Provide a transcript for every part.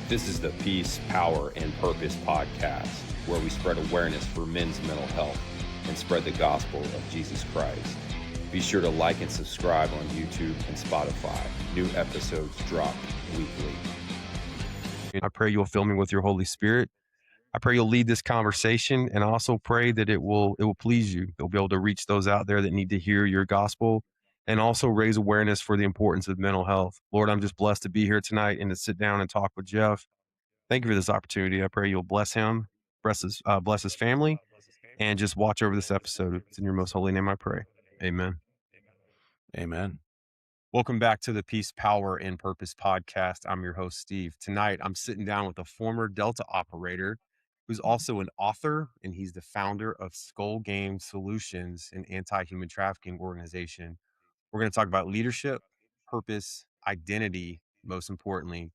This is the Peace, Power, and Purpose podcast, where we spread awareness for men's mental health and spread the gospel of Jesus Christ. Be sure to like and subscribe on YouTube and Spotify. New episodes drop weekly. I pray you'll fill me with your Holy Spirit. I pray you'll lead this conversation, and I also pray that it will please you. You'll be able to reach those out there that need to hear your gospel and also raise awareness for the importance of mental health. Lord, I'm just blessed to be here tonight and to sit down and talk with Jeff. Thank you for this opportunity. I pray you'll bless him, bless his family, and just watch over this episode. It's in your most holy name I pray. Amen. Amen. Welcome back to the Peace, Power, and Purpose podcast. I'm your host, Steve. Tonight, I'm sitting down with a former Delta operator who's also an author, and he's the founder of Skull Game Solutions, an anti-human trafficking organization. We're going to talk about leadership, purpose, identity. Most importantly,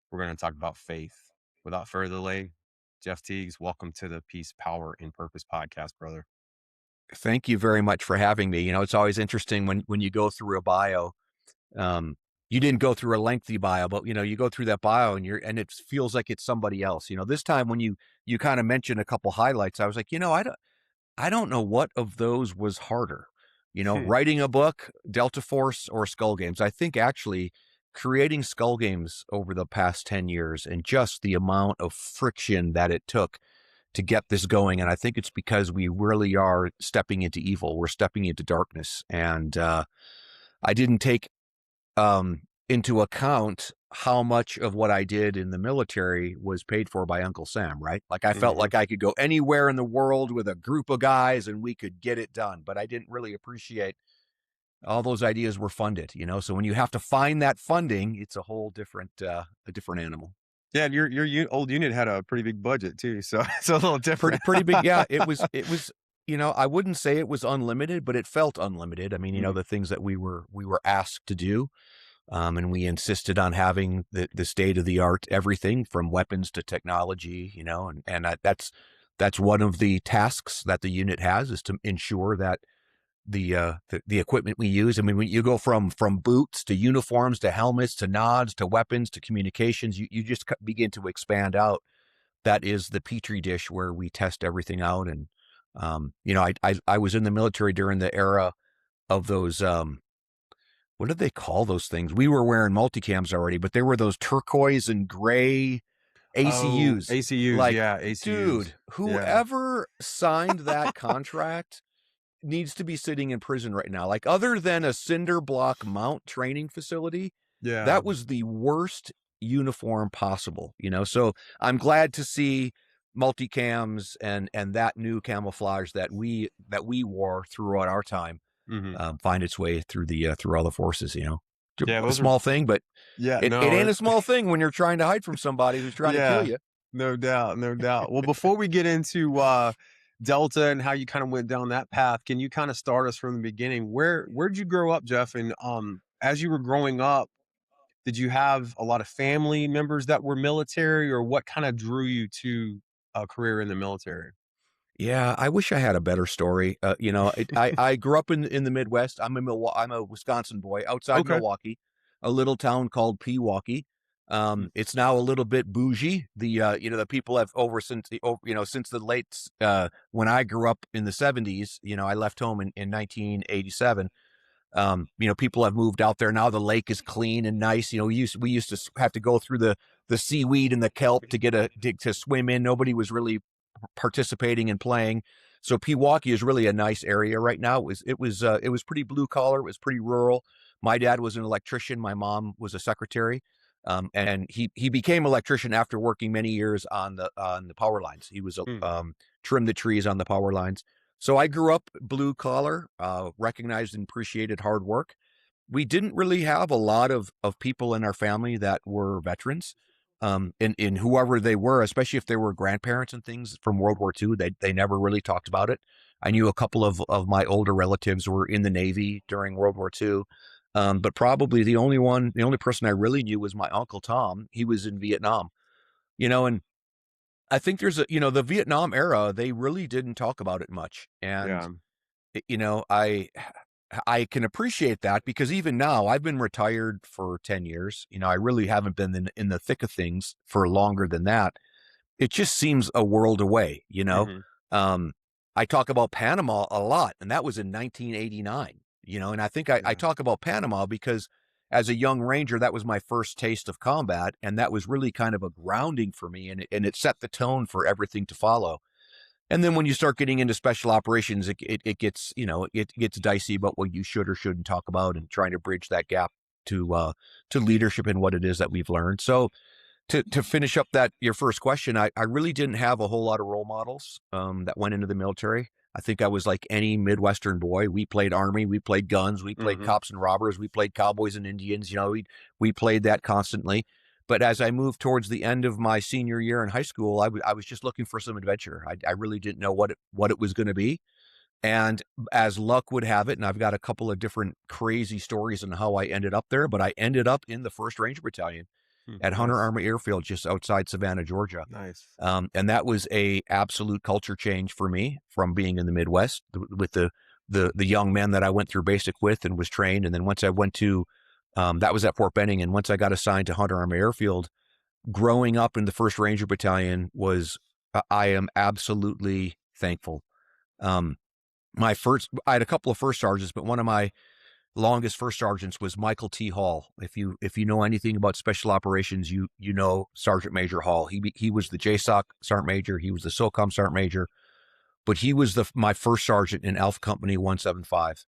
we're going to talk about faith. Without further delay, Jeff Tiegs, welcome to the Peace, Power, and Purpose podcast, brother. Thank you very much for having me. You know, it's always interesting when you go through a bio. You didn't go through a lengthy bio, but you go through that bio and it feels like it's somebody else. This time when you kind of mentioned a couple highlights, I was like, I don't know what of those was harder. Writing a book, Delta Force, or Skull Games. I think actually creating Skull Games over the past 10 years and just the amount of friction that it took to get this going. And I think it's because we really are stepping into evil. We're stepping into darkness. And I didn't take into account how much of what I did in the military was paid for by Uncle Sam, right? Like I felt like I could go anywhere in the world with a group of guys and we could get it done. But I didn't really appreciate all those ideas were funded, So when you have to find that funding, it's a whole different, a different animal. Yeah, your old unit had a pretty big budget too, so it's a little different. Pretty big, yeah. It was. I wouldn't say it was unlimited, but it felt unlimited. I mean, the things that we were asked to do, and we insisted on having the state of the art everything from weapons to technology, and that's one of the tasks that the unit has is to ensure that the equipment we use. I mean, when you go from boots to uniforms to helmets to nods to weapons to communications, you just begin to expand out. That is the petri dish where we test everything out. And I was in the military during the era of those. What did they call those things? We were wearing multicams already, but they were those turquoise and gray ACUs. ACUs, like, yeah, ACUs. Dude, whoever signed that contract needs to be sitting in prison right now. Like, other than a cinder block mount training facility, that was the worst uniform possible, So I'm glad to see multicams and that new camouflage that we wore throughout our time find its way through all the forces. A small thing, but it ain't a small thing when you're trying to hide from somebody who's trying to kill you. No doubt. Well, before we get into Delta and how you kind of went down that path, can you kind of start us from the beginning? Where'd you grow up, Jeff? And as you were growing up, did you have a lot of family members that were military, or what kind of drew you to a career in the military? Yeah, I wish I had a better story. I grew up in the Midwest. I'm a Wisconsin boy outside Milwaukee, a little town called Pewaukee. It's now a little bit bougie. The people have since the late, when I grew up in the 70s, I left home in 1987. People have moved out there now. The lake is clean and nice. We used to have to go through the seaweed and the kelp to get to swim in. Nobody was really participating and playing. So Pewaukee is really a nice area right now. It was pretty blue collar. It was pretty rural. My dad was an electrician. My mom was a secretary. And he became electrician after working many years on the power lines. He was trimmed the trees on the power lines. So I grew up blue collar, recognized and appreciated hard work. We didn't really have a lot of people in our family that were veterans. In whoever they were, especially if they were grandparents and things from World War II, they never really talked about it. I knew a couple of my older relatives were in the Navy during World War II. But probably the only person I really knew was my Uncle Tom. He was in Vietnam, and I think there's the Vietnam era, they really didn't talk about it much. And, I can appreciate that because even now I've been retired for 10 years. I really haven't been in the thick of things for longer than that. It just seems a world away. Hmm. Um, I talk about Panama a lot, and that was in 1989, and I think I Yeah. talk about Panama because as a young Ranger, that was my first taste of combat, and that was really kind of a grounding for me, and it set the tone for everything to follow. And then when you start getting into special operations, it gets, it gets dicey about what you should or shouldn't talk about and trying to bridge that gap to leadership and what it is that we've learned. So to finish up that your first question, I really didn't have a whole lot of role models that went into the military. I think I was like any Midwestern boy. We played Army, we played guns, we played Hmm. cops and robbers, we played cowboys and Indians. We played that constantly. But as I moved towards the end of my senior year in high school, I was just looking for some adventure. I really didn't know what it was going to be. And as luck would have it, and I've got a couple of different crazy stories on how I ended up there, but I ended up in the 1st Ranger Battalion at Hunter Nice. Army Airfield, just outside Savannah, Georgia. Nice. And that was a absolute culture change for me from being in the Midwest with the young men that I went through basic with and was trained. And then once I went to, that was at Fort Benning. And once I got assigned to Hunter Army Airfield, growing up in the 1st Ranger Battalion I am absolutely thankful. Um, I had a couple of first sergeants, but one of my longest first sergeants was Michael T. Hall. If you know anything about special operations, you know Sergeant Major Hall. He was the JSOC Sergeant Major. He was the SOCOM Sergeant Major, but he was my first sergeant in Alpha Company 175.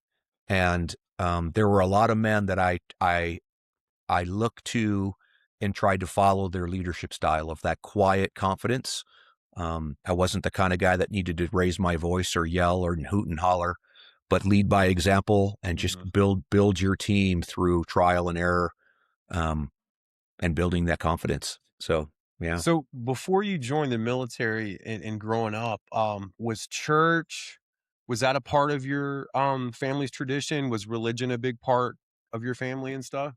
And there were a lot of men that I looked to and tried to follow their leadership style of that quiet confidence. I wasn't the kind of guy that needed to raise my voice or yell or hoot and holler, but lead by example and just Hmm. build your team through trial and error, um, and building that confidence. So yeah, So before you joined the military and growing up, was church, was that a part of your family's tradition? Was religion a big part of your family and stuff?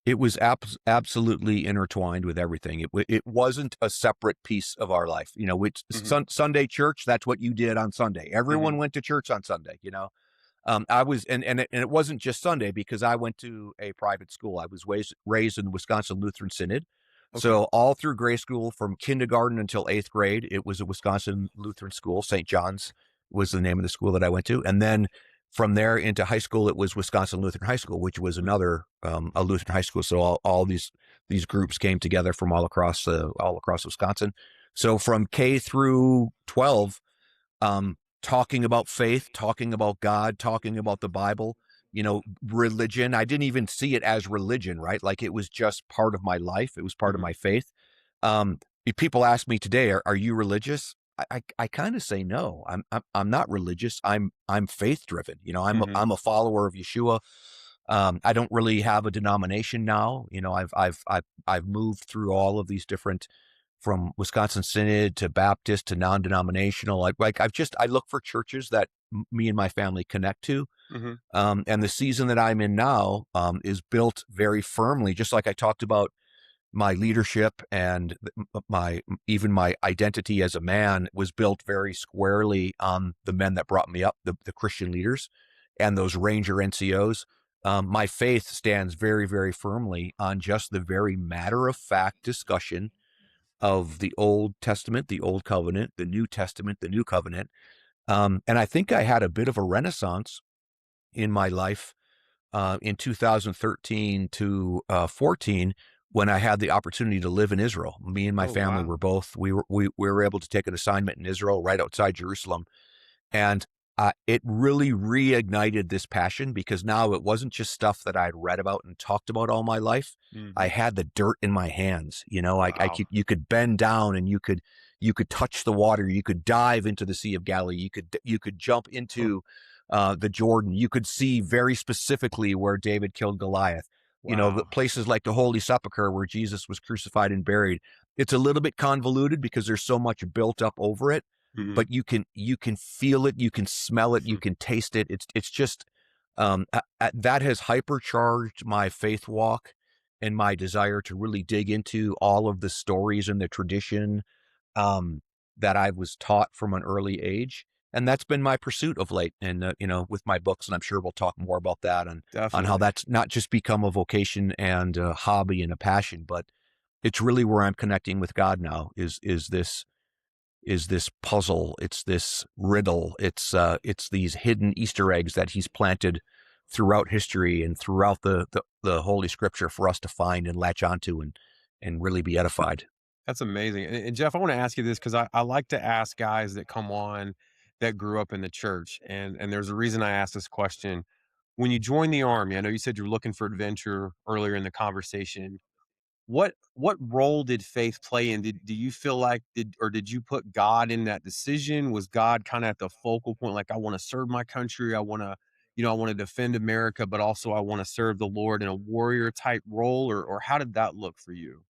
it was absolutely intertwined with everything. It wasn't a separate piece of our life. Which Hmm. Sunday church, that's what you did on Sunday. Everyone Hmm. went to church on Sunday. I was, and it wasn't just Sunday because I went to a private school. I was raised in the Wisconsin Lutheran Synod. Okay. So all through grade school, from kindergarten until 8th grade, it was a Wisconsin Lutheran school. St. John's was the name of the school that I went to. And then from there into high school, it was Wisconsin Lutheran High School, which was another, a Lutheran high school. So all these groups came together from all across Wisconsin. So from K through 12, talking about faith, talking about God, talking about the Bible, religion. I didn't even see it as religion, right? Like it was just part of my life. It was part of Hmm. my faith. If people ask me today, are you religious? I kind of say no. I'm not religious. I'm faith driven. Hmm. I'm a follower of Yeshua. I don't really have a denomination now. I've moved through all of these different, from Wisconsin Synod to Baptist to non-denominational. I look for churches that me and my family connect to. Hmm. And the season that I'm in now is built very firmly, just like I talked about my leadership and my identity as a man was built very squarely on the men that brought me up, the Christian leaders and those Ranger NCOs. My faith stands very, very firmly on just the very matter of fact discussion of the Old Testament, the Old Covenant, the New Testament, the New Covenant. And I think I had a bit of a renaissance in my life in 2013 to 14 when I had the opportunity to live in Israel. Me and my Oh, family wow. were both we were able to take an assignment in Israel right outside Jerusalem, and it really reignited this passion because now it wasn't just stuff that I'd read about and talked about all my life. I Hmm. had the dirt in my hands. Wow. You could bend down and you could touch the water. You could dive into the Sea of Galilee. You could jump Huh. into the Jordan. You could see very specifically where David killed Goliath. The Wow. places like the Holy Sepulchre where Jesus was crucified and buried. It's a little bit convoluted because there's so much built up over it, Hmm. but you can feel it, you can smell it, you can taste it. It's just that has hypercharged my faith walk and my desire to really dig into all of the stories and the tradition um, that I was taught from an early age. and that's been my pursuit of late. And with my books, and I'm sure we'll talk more about that on how Definitely. that's not just become a vocation and a hobby and a passion, but it's really where I'm connecting with God now. Is this puzzle? It's this riddle. It's these hidden Easter eggs that He's planted throughout history and throughout the Holy Scripture for us to find and latch onto and really be edified. That's amazing. And Jeff, I want to ask you this because I like to ask guys that come on that grew up in the church. And there's a reason I asked this question. When you joined the army, I know you said you're looking for adventure earlier in the conversation. What role did faith play in? Do you feel like did you put God in that decision? Was God kind of at the focal point? Like, I want to serve my country, I want to defend America, but also I want to serve the Lord in a warrior type role, or how did that look for you?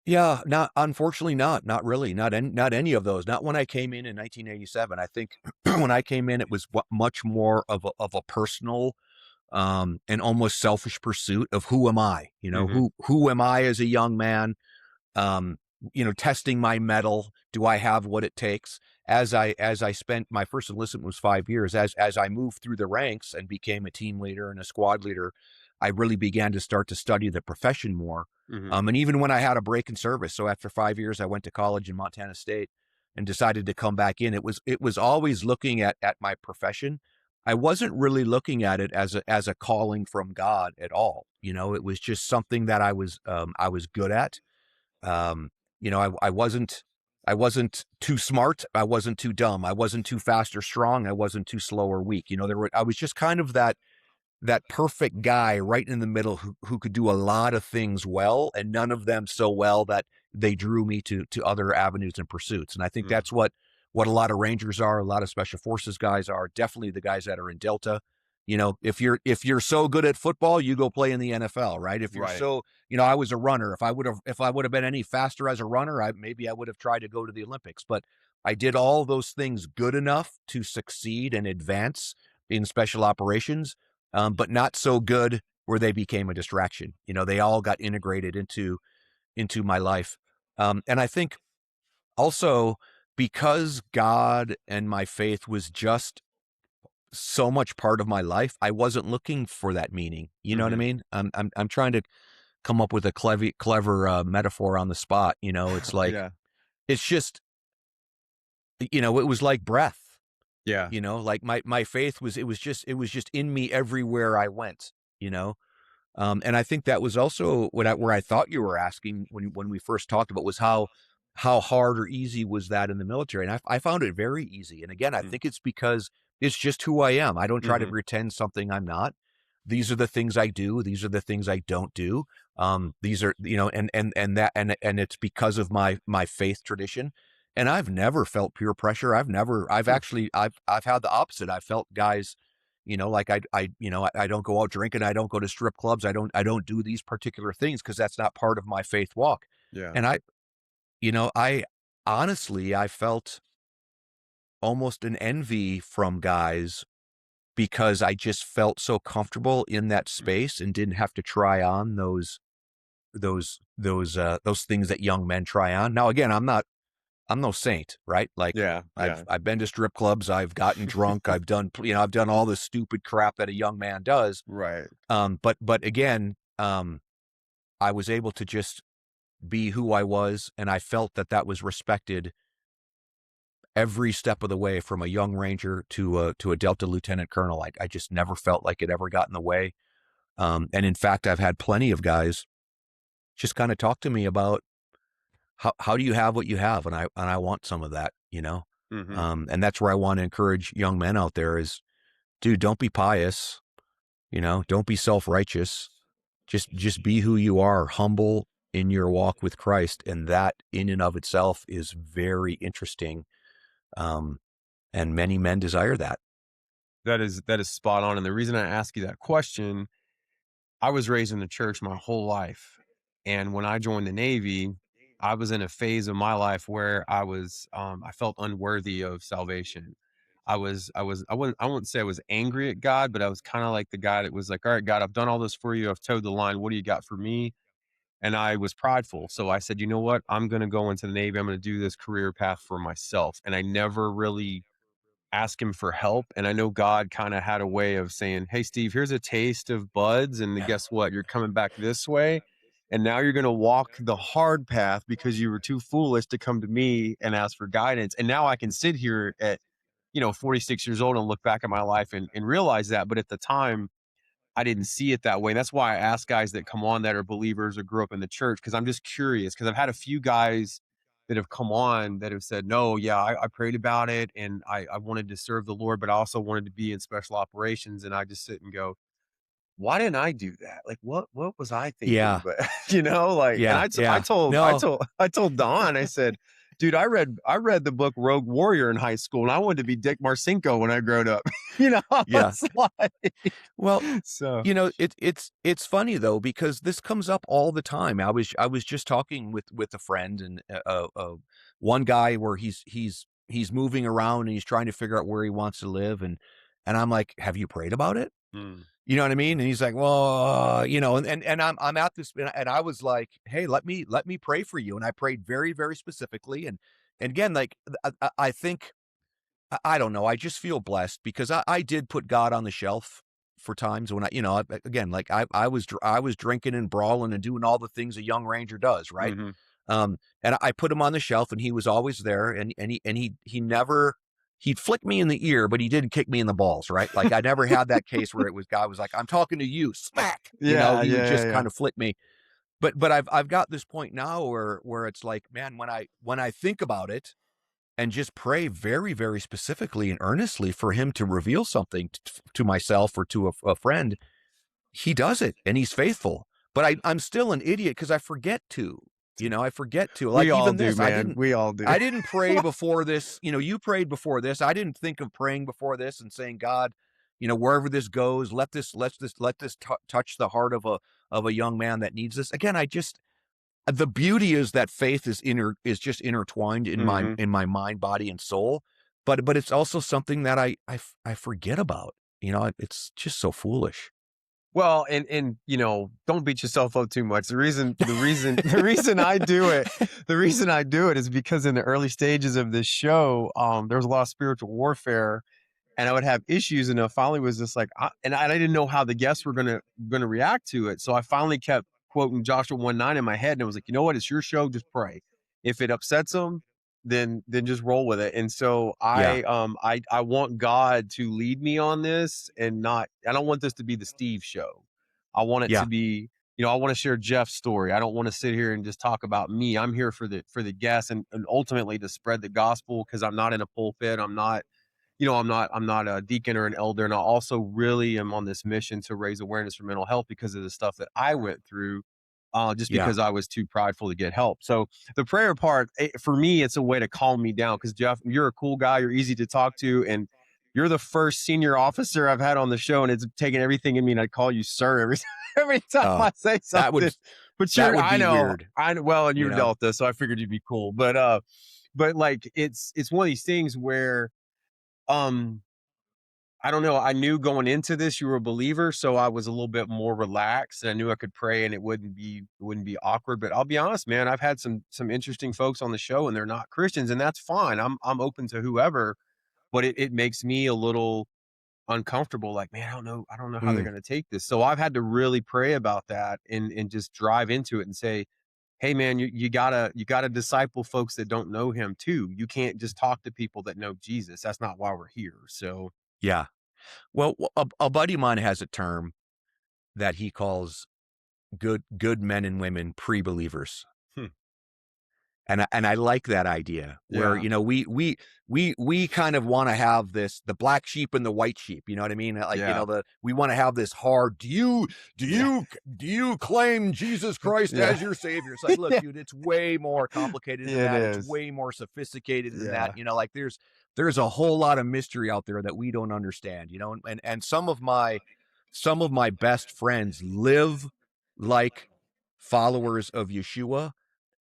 Yeah, not unfortunately not really, not any of those. Not when I came in 1987. I think when I came in, it was much more of a personal and almost selfish pursuit of who am I? Hmm. Who am I as a young man? um, testing my mettle. Do I have what it takes? As I spent my first enlistment was 5 years. As I moved through the ranks and became a team leader and a squad leader, I really began to start to study the profession more. Hmm. And even when I had a break in service, so after 5 years, I went to college in Montana State and decided to come back in. It was always looking at my profession. I wasn't really looking at it as a calling from God at all. It was just something that I was good at. um, I wasn't too smart. I wasn't too dumb. I wasn't too fast or strong. I wasn't too slow or weak. I was just kind of that perfect guy right in the middle who could do a lot of things well and none of them so well that they drew me to other avenues and pursuits. And I think Mm. that's what a lot of Rangers are, a lot of special forces guys are, definitely the guys that are in Delta. If you're so good at football, you go play in the NFL, right? If you're Right. so, I was a runner. If I would have been any faster as a runner, maybe I would have tried to go to the Olympics, but I did all those things good enough to succeed and advance in special operations, but not so good where they became a distraction. They all got integrated into my life. And I think also because God and my faith was just so much part of my life, I wasn't looking for that meaning. You know what I Hmm. mean? I'm trying to come up with a clever metaphor on the spot. It's like Yeah. it's just it was like breath. Yeah. Like my faith it was just in me everywhere I went. You know, and I think that was also where I thought you were asking when we first talked about was how hard or easy was that in the military, and I found it very easy. And again, I Mm. think it's because it's just who I am. I don't try to Mhm. pretend something I'm not. These are the things I do. These are the things I don't do. These are and it's because of my faith tradition. And I've never felt peer pressure. I've Hmm. actually I've had the opposite. I felt guys like I don't go out drinking. I don't go to strip clubs. I don't do these particular things because that's not part of my faith walk. Yeah. And I honestly, I felt almost an envy from guys because I just felt so comfortable in that space and didn't have to try on those things that young men try on. Now, again, I'm no saint, right? Like Yeah. I've Yeah. I've been to strip clubs, I've gotten drunk, I've done all the stupid crap that a young man does. Right. But again, I was able to just be who I was, and I felt that was respected every step of the way, from a young ranger to a Delta lieutenant colonel. I just never felt like it ever got in the way. And in fact, I've had plenty of guys just kind of talk to me about how do you have what you have, and I want some of that. Mhm. And that's where I want to encourage young men out there is, dude, don't be pious, don't be self-righteous. Just be who you are, humble in your walk with Christ, and that in and of itself is very interesting. Um, and many men desire that. That is spot on, and the reason I ask you that question, I was raised in the church my whole life, and when I joined the Navy, I was in a phase of my life where I felt unworthy of salvation. I wouldn't say I was angry at God, but I was kinda like the guy that was like, "All right, God, I've done all this for you. I've towed the line. What do you got for me?" And I was prideful. So I said, "You know what? I'm gonna go into the Navy. I'm gonna do this career path for myself." And I never really ask him for help. And I know God kind of had a way of saying, hey, Steve, here's a taste of buds. And guess what? You're coming back this way. And now you're going to walk the hard path because you were too foolish to come to me and ask for guidance. And now I can sit here at, 46 years old and look back at my life and realize that. But at the time, I didn't see it that way. And that's why I ask guys that come on that are believers or grew up in the church, because I'm just curious. Because I've had a few guys that have come on that have said, no, yeah, I prayed about it and I wanted to serve the Lord, but I also wanted to be in special operations. And I just sit and go, why didn't I do that? Like, what was I thinking? Yeah. But like, and Yeah. I Yeah. told No. Don, I said, dude, I read the book Rogue Warrior in high school, and I wanted to be Dick Marcinko when I growed up. Yeah. It's like, Well, so it's funny though, because this comes up all the time. I was just talking with a friend, and one guy where he's moving around and he's trying to figure out where he wants to live, and I'm like, have you prayed about it? mm, You know what I mean? And he's like, well, and I'm at this, and I was like, hey, let me pray for you, and I prayed very, very specifically, and again, like I think. I don't know. I just feel blessed because I did put God on the shelf for times when again, like I was drinking and brawling and doing all the things a young ranger does, right? mhm. And I put him on the shelf, and he was always there, and he never, he'd flick me in the ear, but he didn't kick me in the balls, right? Like I never had that case where it was God was like, I'm talking to you, smack. Yeah, He would yeah, just yeah. kind of flick me. But I've got this point now where it's like, man, when I think about it and just pray very, very specifically and earnestly for him to reveal something to myself or to a friend, he does it and he's faithful. But I'm still an idiot because I forget to, I forget to. We Like all even do, this, man. We all do. I didn't pray before this. You prayed before this. I didn't think of praying before this and saying, God, wherever this goes, let this touch the heart of a young man that needs this. Again, the beauty is that faith is just intertwined in Mhm. my mind, body, and soul. But it's also something that I forget about. It's just so foolish. Well, and don't beat yourself up too much. The reason I do it, is because in the early stages of this show, there was a lot of spiritual warfare, and I would have issues, and I finally was just like, I didn't know how the guests were gonna react to it, so I finally kept quoting Joshua 1:9 in my head, and it was like, you know what, it's your show, just pray. If it upsets them, then just roll with it. And so Yeah, I want God to lead me on this, and I don't want this to be the Steve show. I want it yeah, to be, I want to share Jeff's story. I don't want to sit here and just talk about me. I'm here for the guests, and ultimately to spread the gospel, because I'm not in a pulpit. I'm not a deacon or an elder. And I also really am on this mission to raise awareness for mental health because of the stuff that I went through, just yeah. because I was too prideful to get help. So the prayer part, for me, it's a way to calm me down, because Jeff, you're a cool guy. You're easy to talk to. And you're the first senior officer I've had on the show. And it's taken everything in me. And I call you sir every time Oh, I say that would something. But that would I be know, weird. well, and You you're know. Delta, so I figured you'd be cool. But like, it's one of these things where, um, I don't know. I knew going into this you were a believer, so I was a little bit more relaxed. And I knew I could pray and it wouldn't be awkward. But I'll be honest, man, I've had some interesting folks on the show, and they're not Christians, and that's fine. I'm open to whoever, but it makes me a little uncomfortable. Like, man, I don't know how they're Mm, gonna take this. So I've had to really pray about that, and just drive into it and say, hey man, you gotta disciple folks that don't know him too. You can't just talk to people that know Jesus. That's not why we're here. So yeah. Well, a buddy of mine has a term that he calls good men and women pre-believers. hmm, And I like that idea where, yeah. we kind of want to have the black sheep and the white sheep. You know what I mean? Like, Yeah. we want to have this hard, Yeah. do you claim Jesus Christ Yeah. as your savior? It's like, look, Yeah. dude, it's way more complicated than It that. It's is. way more sophisticated than that. Yeah. Like there's a whole lot of mystery out there that we don't understand, and some of my best friends live like followers of Yeshua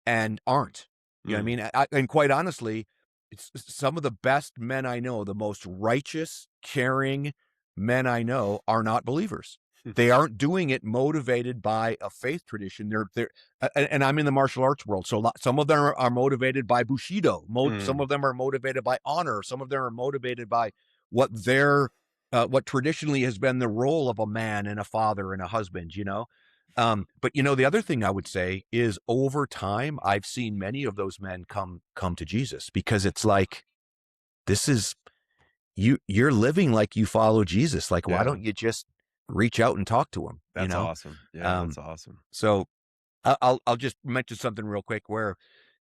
and aren't. You know what I Mm. mean? And quite honestly, it's some of the best men I know, the most righteous, caring men I know, are not believers. They aren't doing it motivated by a faith tradition. And I'm in the martial arts world, so some of them are motivated by Bushido. Some of them are motivated by honor. Some of them are motivated by what what traditionally has been the role of a man and a father and a husband. But the other thing I would say is, over time, I've seen many of those men come to Jesus, because it's like, this is you're living like you follow Jesus. Like, why don't you just reach out and talk to him? That's awesome. Yeah, that's awesome. So I'll just mention something real quick where,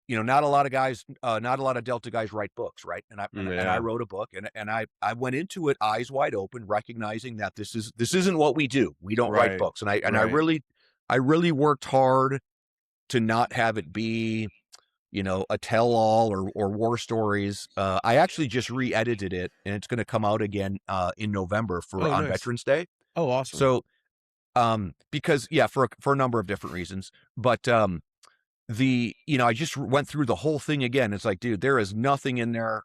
not a lot of guys, not a lot of Delta guys write books, right? And I wrote a book, and I went into it eyes wide open, recognizing that this isn't what we do. We don't write books, and I really worked hard to not have it be, a tell-all or war stories. I actually just re-edited it, and it's going to come out again in November on nice. Veterans Day. Oh, awesome. So, because for a number of different reasons, but I just went through the whole thing again. It's like, dude, there is nothing in there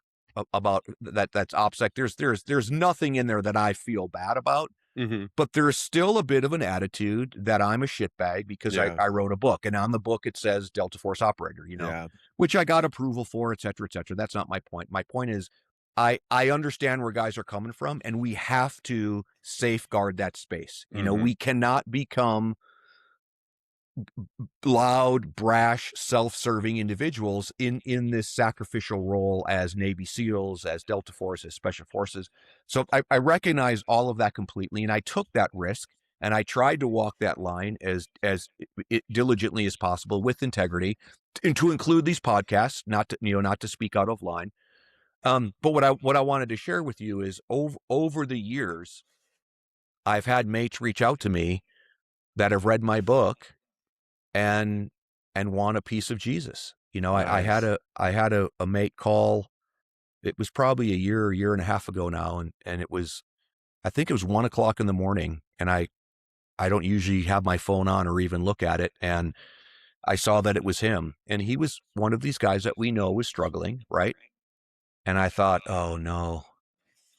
about that's OPSEC. There's nothing in there that I feel bad about. But there's still a bit of an attitude that I'm a shitbag because I wrote a book, and on the book it says Delta Force operator, which I got approval for, et cetera, et cetera. That's not my point. My point is, I understand where guys are coming from, and we have to safeguard that space. We cannot become loud, brash, self-serving individuals in this sacrificial role as Navy SEALs, as Delta Force, as Special Forces. So I recognize all of that completely, and I took that risk, and I tried to walk that line as diligently as possible, with integrity, and to include these podcasts, not to speak out of line. But what I wanted to share with you is, over the years, I've had mates reach out to me that have read my book and want a piece of Jesus. Nice. I had a mate call. It was probably a year and a half ago now, and I think it was 1 o'clock in the morning, and I don't usually have my phone on or even look at it, and I saw that it was him, and he was one of these guys that we know was struggling, right? And I thought, oh no,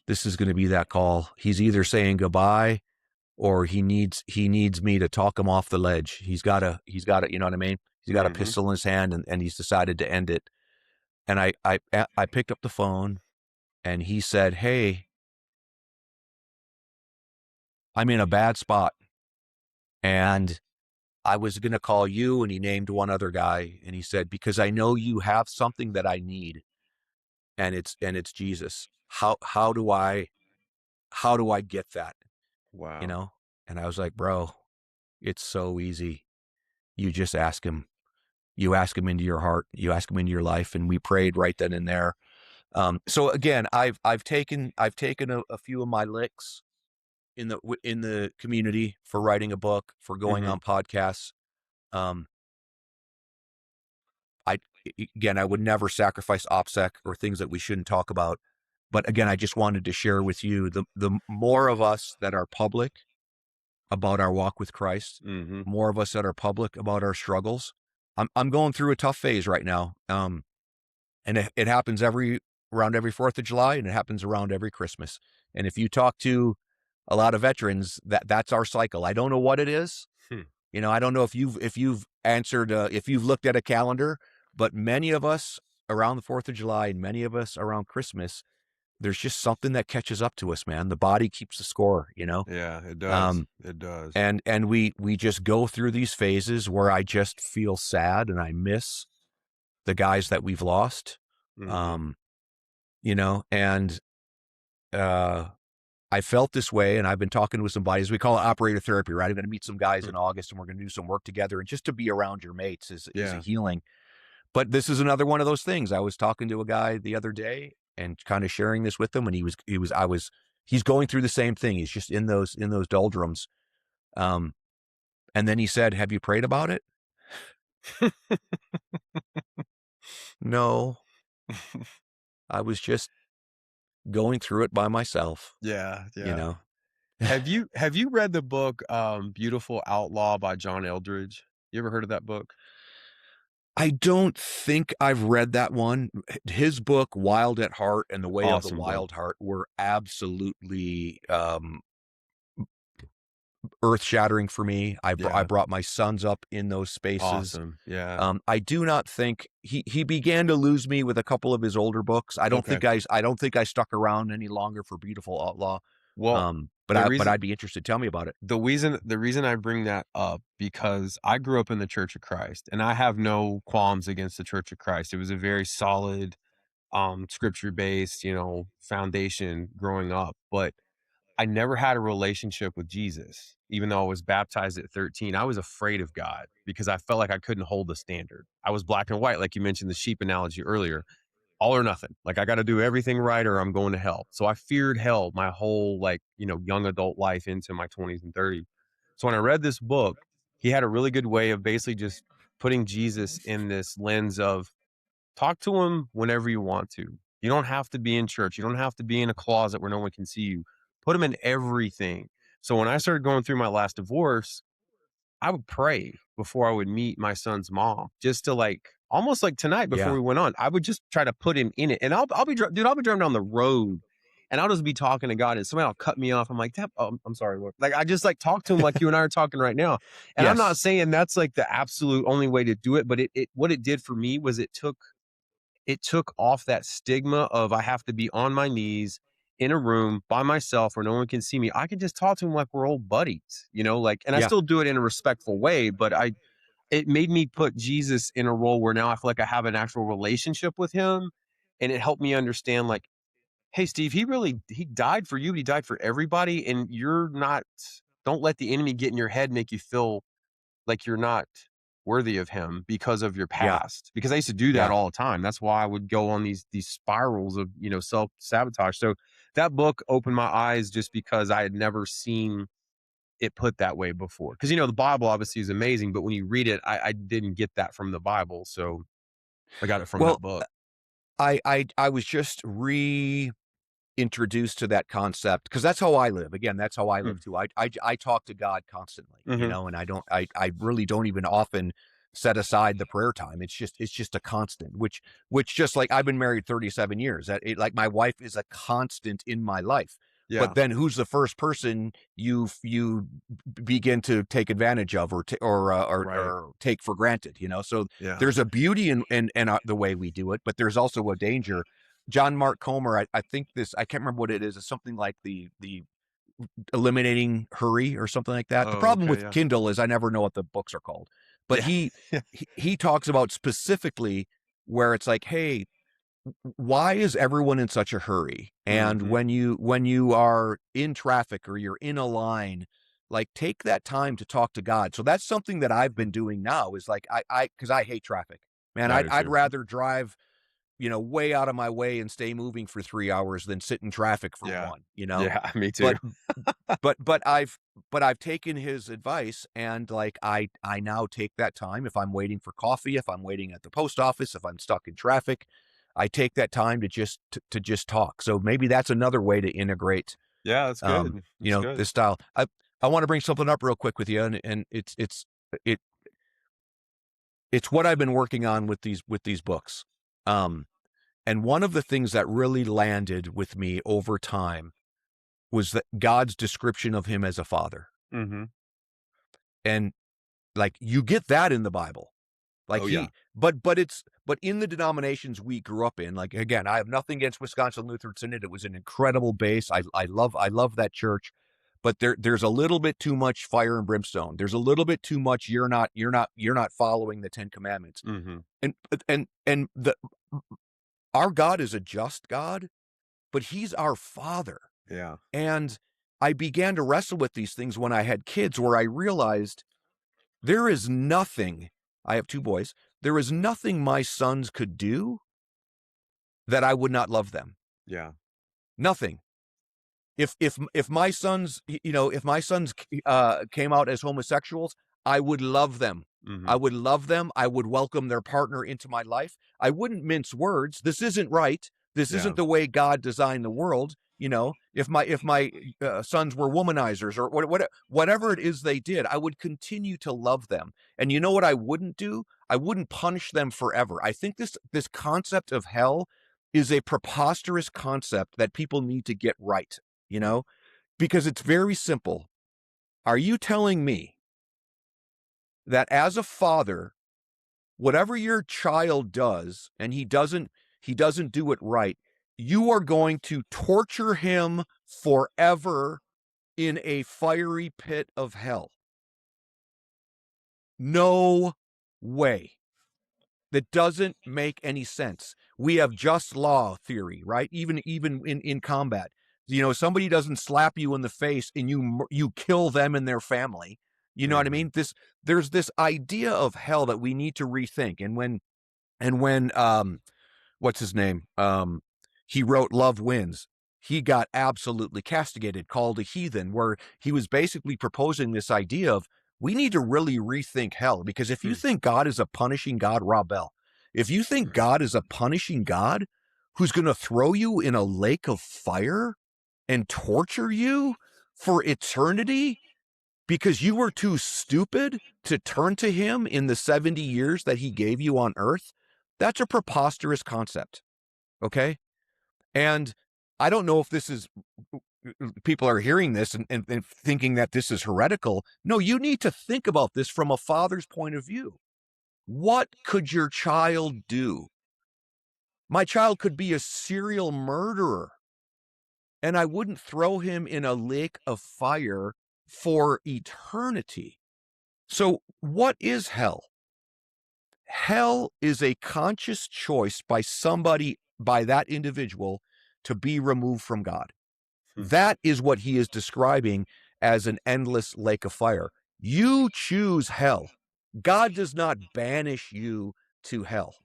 this is going to be that call. He's either saying goodbye, or he needs me to talk him off the ledge. He's got a, you know what I mean? He's got a pistol in his hand, and he's decided to end it. And I picked up the phone, and he said, "Hey, I'm in a bad spot, and I was going to call you." And he named one other guy, and he said, "Because I know you have something that I need, and it's Jesus. How do I get that?" Wow. And I was like, "Bro, it's so easy. You just ask him. You ask him into your heart. You ask him into your life." And we prayed right then and there. So again, I've taken a few of my licks in the community for writing a book, for going on podcasts. I would never sacrifice OPSEC or things that we shouldn't talk about. But again, I just wanted to share with you, the more of us that are public about our walk with Christ, more of us that are public about our struggles. I'm going through a tough phase right now. And it happens around every 4th of July, and it happens around every Christmas. And if you talk to a lot of veterans, that's our cycle. I don't know what it is. I don't know if you've answered, if you've looked at a calendar, but many of us around the 4th of July, and many of us around Christmas, there's just something that catches up to us, man. The body keeps the score, Yeah, it does. It does. And we just go through these phases where I just feel sad, and I miss the guys that we've lost. And I felt this way, and I've been talking with some buddies. We call it operator therapy, right? I'm going to meet some guys in August, and we're going to do some work together. And just to be around your mates is a healing. But this is another one of those things. I was talking to a guy the other day and kind of sharing this with him, and he's going through the same thing. He's just in those doldrums. And then he said, "Have you prayed about it?" No, I was just going through it by myself. Yeah. Have you read the book Beautiful Outlaw by John Eldridge? You ever heard of that book? I don't think I've read that one. His book, Wild at Heart and The Way of the Wild Heart, were absolutely earth-shattering for me. I Yeah. brought my sons up in those spaces. Awesome. Yeah. I do not think he began to lose me with a couple of his older books. I don't Okay. think I stuck around any longer for Beautiful Outlaw. Well, But the reason I'd be interested. Tell me about it. the reason I bring that up, because I grew up in the Church of Christ, and I have no qualms against the Church of Christ. It was a very solid, scripture based, foundation growing up. But I never had a relationship with Jesus. Even though I was baptized at 13, I was afraid of God because I felt like I couldn't hold the standard. I was black and white, like you mentioned the sheep analogy earlier, all or nothing. Like I got to do everything right or I'm going to hell. So I feared hell my whole young adult life into my 20s and 30s. So when I read this book, he had a really good way of basically just putting Jesus in this lens of talk to him whenever you want to. You don't have to be in church. You don't have to be in a closet where no one can see you. Put him in everything. So when I started going through my last divorce, I would pray before I would meet my son's mom, just to almost like tonight before Yeah. we went on. I would just try to put him in it, and I'll be I'll be driving down the road, and I'll just be talking to God, and somebody will cut me off. I'm like, I'm sorry, Lord. Like I just talk to him like you and I are talking right now. And I'm not Yes. saying that's like the absolute only way to do it, but it what it did for me was it took off that stigma of I have to be on my knees in a room by myself where no one can see me. I can just talk to him like we're old buddies, and I Yeah. still do it in a respectful way, but it made me put Jesus in a role where now I feel like I have an actual relationship with him. And it helped me understand hey, Steve, he died for you, but he died for everybody. And don't let the enemy get in your head, make you feel like you're not worthy of him because of your Yeah. past. Because I used to do that Yeah. all the time. That's why I would go on these spirals of, self-sabotage. So that book opened my eyes just because I had never seen it put that way before. Because the Bible obviously is amazing, but when you read it, I didn't get that from the Bible. So I got it from that Well, book. I was just introduced to that concept because that's how I live. Again, that's how I live too. I talk to God constantly, Mm-hmm. and I really don't even often set aside the prayer time. It's just a constant, which just like I've been married 37 years. Like my wife is a constant in my life. Yeah. But then who's the first person you begin to take advantage of Right. or take for granted, So Yeah. there's a beauty in the way we do it, but there's also a danger. John Mark Comer, I think I can't remember what it is. It's something like the eliminating hurry or something like that. The Oh, problem okay. with Yeah. Kindle is I never know what the books are called, but Yeah. Yeah. he talks about specifically where it's like, hey, why is everyone in such a hurry? And Mm-hmm. when you are in traffic or you're in a line, like take that time to talk to God. So that's something that I've been doing now is like because I hate traffic, man. I do I'd too. rather drive way out of my way and stay moving for 3 hours than sit in traffic for Yeah. one, Yeah. Me too. but I've taken his advice and like I now take that time if I'm waiting for coffee, if I'm waiting at the post office, if I'm stuck in traffic, I take that time to just talk. So maybe that's another way to integrate Yeah. That's good. That's good. this style. I want to bring something up real quick with you, and it it's what I've been working on with these books. And one of the things that really landed with me over time was that God's description of him as a father. Mm-hmm. And like you get that in the Bible. Like Oh, yeah. but in the denominations we grew up in, like again, I have nothing against Wisconsin Lutheran Synod. It was an incredible base. I love that church. But there's a little bit too much fire and brimstone. There's a little bit too much you're not following the 10 commandments. Mm-hmm. And our God is a just God, but he's our father. Yeah. And I began to wrestle with these things when I had kids where I realized there is nothing, I have two boys, there is nothing my sons could do that I would not love them. Yeah. Nothing. If my sons, came out as homosexuals, I would love them. Mm-hmm. I would love them. I would welcome their partner into my life. I wouldn't mince words. This isn't right. This isn't the way God designed the world. If my sons were womanizers or whatever it is they did, I would continue to love them. And you know what I wouldn't do? I wouldn't punish them forever. I think this concept of hell is a preposterous concept that people need to get right, because it's very simple. Are you telling me that as a father, whatever your child does, and he doesn't do it right, you are going to torture him forever in a fiery pit of hell? No way. That doesn't make any sense. We have just law theory, right? Even in combat, somebody doesn't slap you in the face and you kill them and their family. You know what I mean? There's this idea of hell that we need to rethink. And when what's his name? He wrote Love Wins. He got absolutely castigated, called a heathen, where he was basically proposing this idea of, we need to really rethink hell. Because if you think God is a punishing God, Rob Bell, if you think God is a punishing God who's going to throw you in a lake of fire and torture you for eternity because you were too stupid to turn to him in the 70 years that he gave you on earth, that's a preposterous concept. Okay? And I don't know if this is, people are hearing this and thinking that this is heretical. No, you need to think about this from a father's point of view. What could your child do? My child could be a serial murderer, and I wouldn't throw him in a lake of fire for eternity. So what is hell? Hell is a conscious choice by somebody, by that individual, to be removed from God. That is what he is describing as an endless lake of fire. You choose hell. God does not banish you to hell.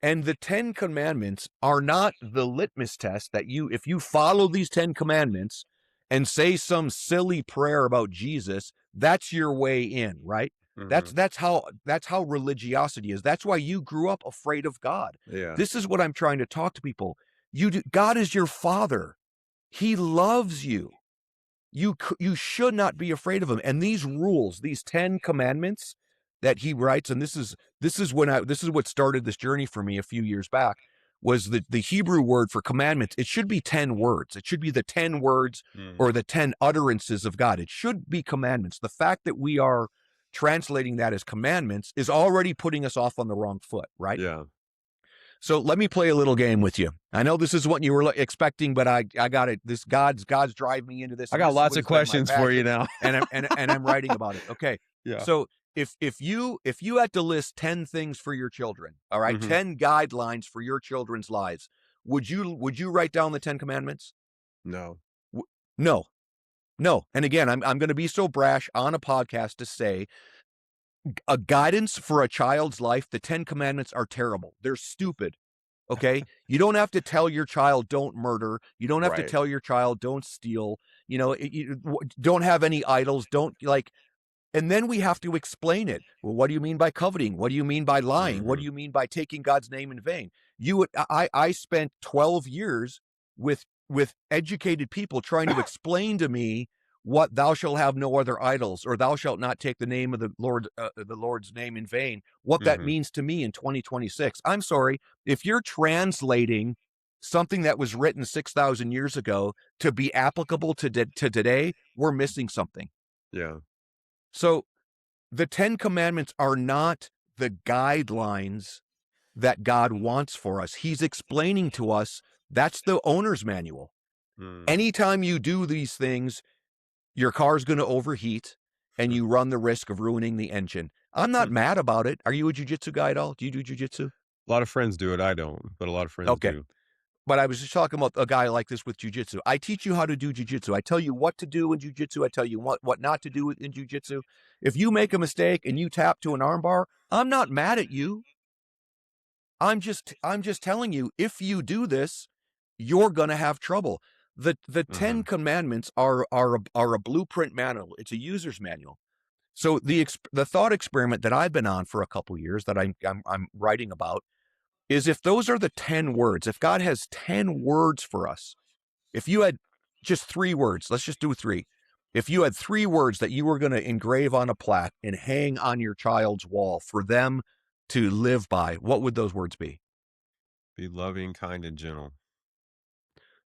And the 10 commandments are not the litmus test that if you follow these 10 commandments and say some silly prayer about Jesus, that's your way in, right? That's how religiosity is. That's why you grew up afraid of God. Yeah. This is what I'm trying to talk to people. God is your father. He loves you. You should not be afraid of him. And these rules, these 10 commandments that he writes, and this is what started this journey for me a few years back, was the Hebrew word for commandments. It should be 10 words. It should be the 10 words or the 10 utterances of God. It should be commandments. The fact that we are translating that as commandments is already putting us off on the wrong foot, right? Yeah. So let me play a little game with you. I know this is what you were expecting, but I got it. This God's driving me into this. I got lots of questions for you now. and I'm writing about it. Okay. Yeah. So if you had to list 10 things for your children, all right, 10 guidelines for your children's lives, would you write down the 10 commandments? No. No. And again, I'm going to be so brash on a podcast to say, a guidance for a child's life, the 10 commandments are terrible. They're stupid. Okay. You don't have to tell your child, don't murder. You don't have to tell your child, don't steal, don't have any idols. And then we have to explain it. Well, what do you mean by coveting? What do you mean by lying? What do you mean by taking God's name in vain? I spent 12 years with educated people trying to explain to me what thou shalt have no other idols, or thou shalt not take the name of the Lord's name in vain, what that means to me in 2026. I'm sorry, if you're translating something that was written 6,000 years ago to be applicable to today, we're missing something. Yeah. So the 10 commandments are not the guidelines that God wants for us. He's explaining to us, that's the owner's manual. Anytime you do these things, your car's going to overheat and you run the risk of ruining the engine. I'm not mad about it. Are you a jiu-jitsu guy at all? Do you do jiu-jitsu? A lot of friends do it. I don't, but a lot of friends do. But I was just talking about a guy like this with jiu-jitsu. I teach you how to do jiu-jitsu. I tell you what to do in jiu-jitsu. I tell you what not to do in jiu-jitsu. If you make a mistake and you tap to an armbar, I'm not mad at you. I'm just telling you, if you do this, you're going to have trouble. The 10 commandments are a blueprint manual. It's a user's manual. So the thought experiment that I've been on for a couple of years that I'm writing about is, if those are the 10 words, if God has 10 words for us, if you had just 3 words, let's just do 3. If you had 3 words that you were going to engrave on a plaque and hang on your child's wall for them to live by, what would those words be? Be loving, kind, and gentle.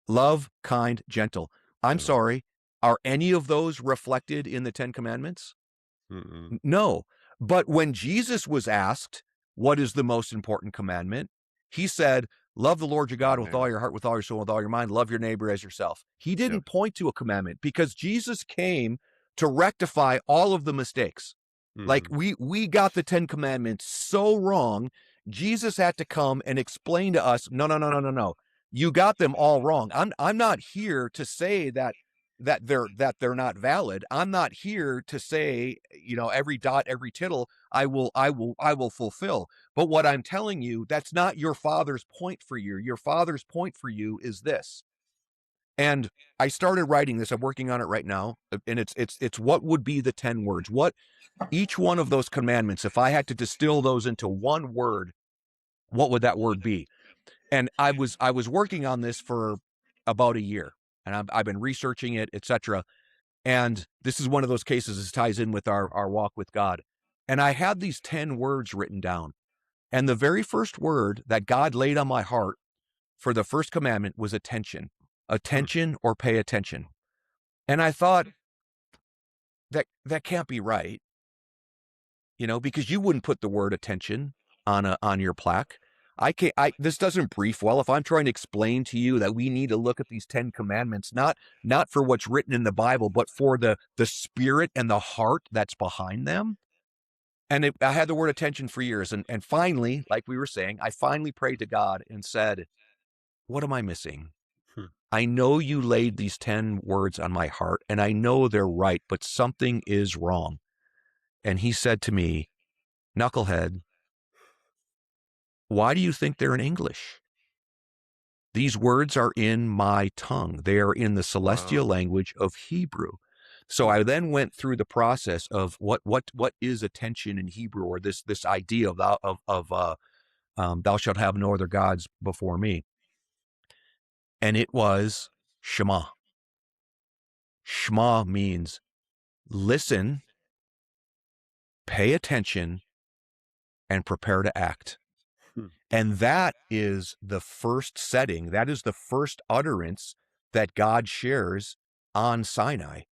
Love, kind, gentle. I'm sorry. Are any of those reflected in the 10 Commandments? Mm-mm. No. But when Jesus was asked, what is the most important commandment? He said, love the Lord your God with all your heart, with all your soul, with all your mind. Love your neighbor as yourself. He didn't Yep. point to a commandment because Jesus came to rectify all of the mistakes. Like we got the 10 Commandments so wrong. Jesus had to come and explain to us, no. You got them all wrong. I'm not here to say that they're not valid. I'm not here to say, every dot, every tittle I will fulfill. But what I'm telling you, that's not your father's point for you. Your father's point for you is this. And I started writing this. I'm working on it right now. And it's what would be the 10 words? What each one of those commandments, if I had to distill those into one word, what would that word be? And I was working on this for about a year, and I've been researching it, etc. And this is one of those cases that ties in with our walk with God. And I had these 10 words written down. And the very first word that God laid on my heart for the first commandment was attention. Attention or pay attention. And I thought that can't be right, because you wouldn't put the word attention on your plaque. This doesn't brief well. If I'm trying to explain to you that we need to look at these 10 commandments, not for what's written in the Bible, but for the spirit and the heart that's behind them. And I had the word attention for years. And finally, like we were saying, I finally prayed to God and said, what am I missing? I know you laid these 10 words on my heart, and I know they're right, but something is wrong. And he said to me, knucklehead, why do you think they're in English? These words are in my tongue. They are in the celestial language of Hebrew. So I then went through the process of what is attention in Hebrew, or this idea of thou shalt have no other gods before me. And it was Shema. Shema means listen, pay attention, and prepare to act. And that is the first setting. That is the first utterance that God shares on Sinai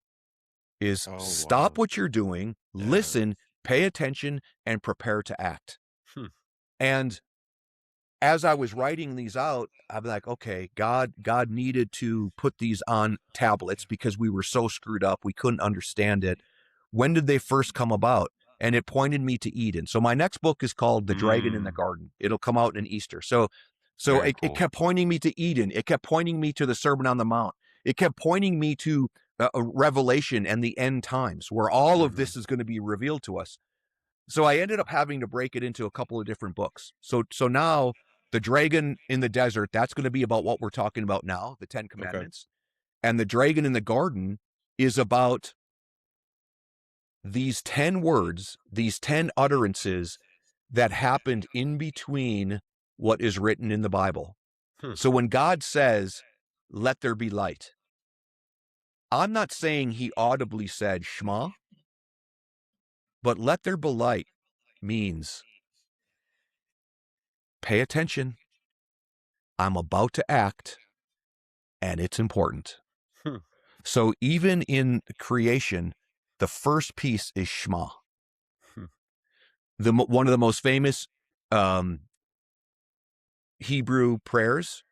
is stop what you're doing, listen, pay attention, and prepare to act. And as I was writing these out, I'm like, okay, God needed to put these on tablets because we were so screwed up. We couldn't understand it. When did they first come about? And it pointed me to Eden. So my next book is called The Dragon in the Garden. It'll come out in Easter. So it kept pointing me to Eden. It kept pointing me to the Sermon on the Mount. It kept pointing me to Revelation and the end times, where all of this is going to be revealed to us. So I ended up having to break it into a couple of different books. So now The Dragon in the Desert, that's going to be about what we're talking about now, the 10 Commandments. Okay. And The Dragon in the Garden is about these 10 words, these 10 utterances that happened in between what is written in the Bible. So when God says, let there be light, I'm not saying he audibly said Shema, but let there be light means pay attention. I'm about to act, and it's important. So even in creation, the first piece is Shema. One of the most famous Hebrew prayers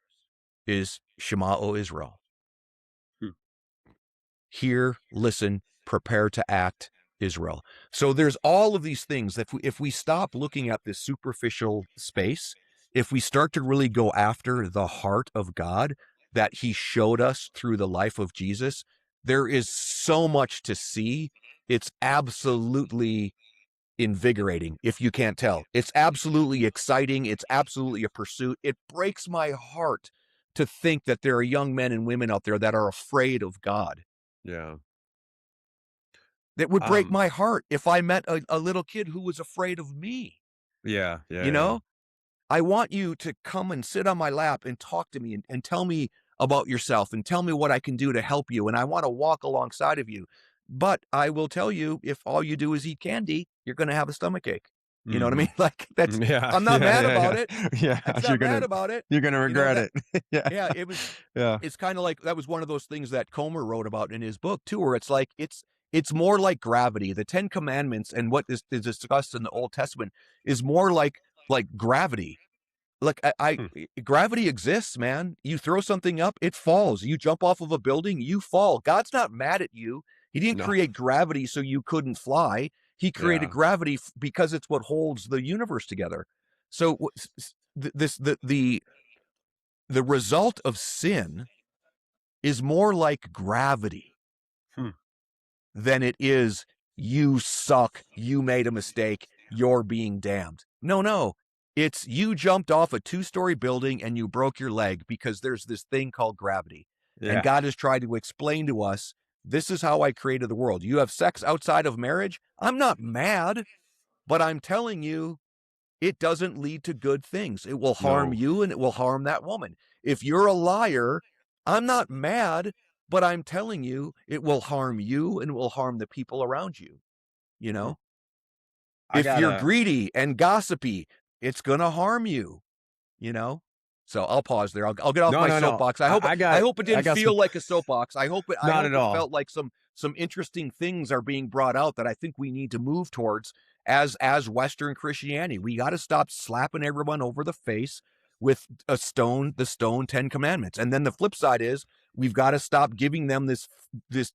is Shema, O Israel. Hear, listen, prepare to act, Israel. So there's all of these things. If we stop looking at this superficial space, if we start to really go after the heart of God that he showed us through the life of Jesus, there is so much to see. It's absolutely invigorating, if you can't tell. It's absolutely exciting. It's absolutely a pursuit. It breaks my heart to think that there are young men and women out there that are afraid of God. Yeah. That would break my heart if I met a little kid who was afraid of me. Yeah. I want you to come and sit on my lap and talk to me and tell me about yourself and tell me what I can do to help you. And I want to walk alongside of you. But I will tell you, if all you do is eat candy, you're going to have a stomachache. You know what I Mhm. mean? Like Yeah, I'm not yeah, mad yeah, about yeah. it. Yeah, I'm not mad about it. you're gonna You know, regret that, it. Yeah. yeah, Yeah. it's kind of like, that was one of those things that Comer wrote about in his book too, where it's like, it's more like gravity. The 10 Commandments and what is discussed in the Old Testament is more like gravity. Like Hmm. gravity exists, man. You throw something up, it falls. You jump off of a building, you fall. God's not mad at you. He didn't No. create gravity so you couldn't fly. He created Yeah. gravity because it's what holds the universe together. So the result of sin is more like gravity Hmm. than it is you suck, you made a mistake, you're being damned. No. It's you jumped off a 2-story building and you broke your leg because there's this thing called gravity. And Yeah. God has tried to explain to us, this is how I created the world. You have sex outside of marriage. I'm not mad, but I'm telling you, it doesn't lead to good things. It will harm No. you and it will harm that woman. If you're a liar, I'm not mad, but I'm telling you, it will harm you and it will harm the people around you. You Hmm. know, I if you're gotta greedy and gossipy, it's going to harm you, you know? So I'll pause there. I'll get off No, my no, no. soapbox. I I got hope it I didn't got some feel like a soapbox. I not at hope it all. felt like some interesting things are being brought out that I think we need to move towards as Western Christianity. We got to stop slapping everyone over the face with the stone 10 commandments. And then the flip side is we've got to stop giving them this this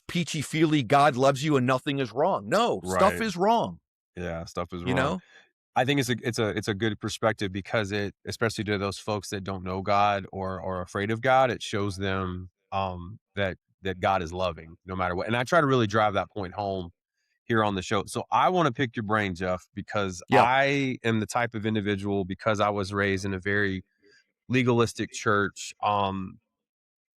peachy feely God loves you and nothing is wrong. No, stuff Right. is wrong, Yeah, stuff is you wrong. know? I think it's a good perspective because it, especially to those folks that don't know God or are afraid of God, it shows them that God is loving no matter what. And I try to really drive that point home here on the show. So I want to pick your brain, Jeff, because Yeah. I am the type of individual, because I was raised in a very legalistic church.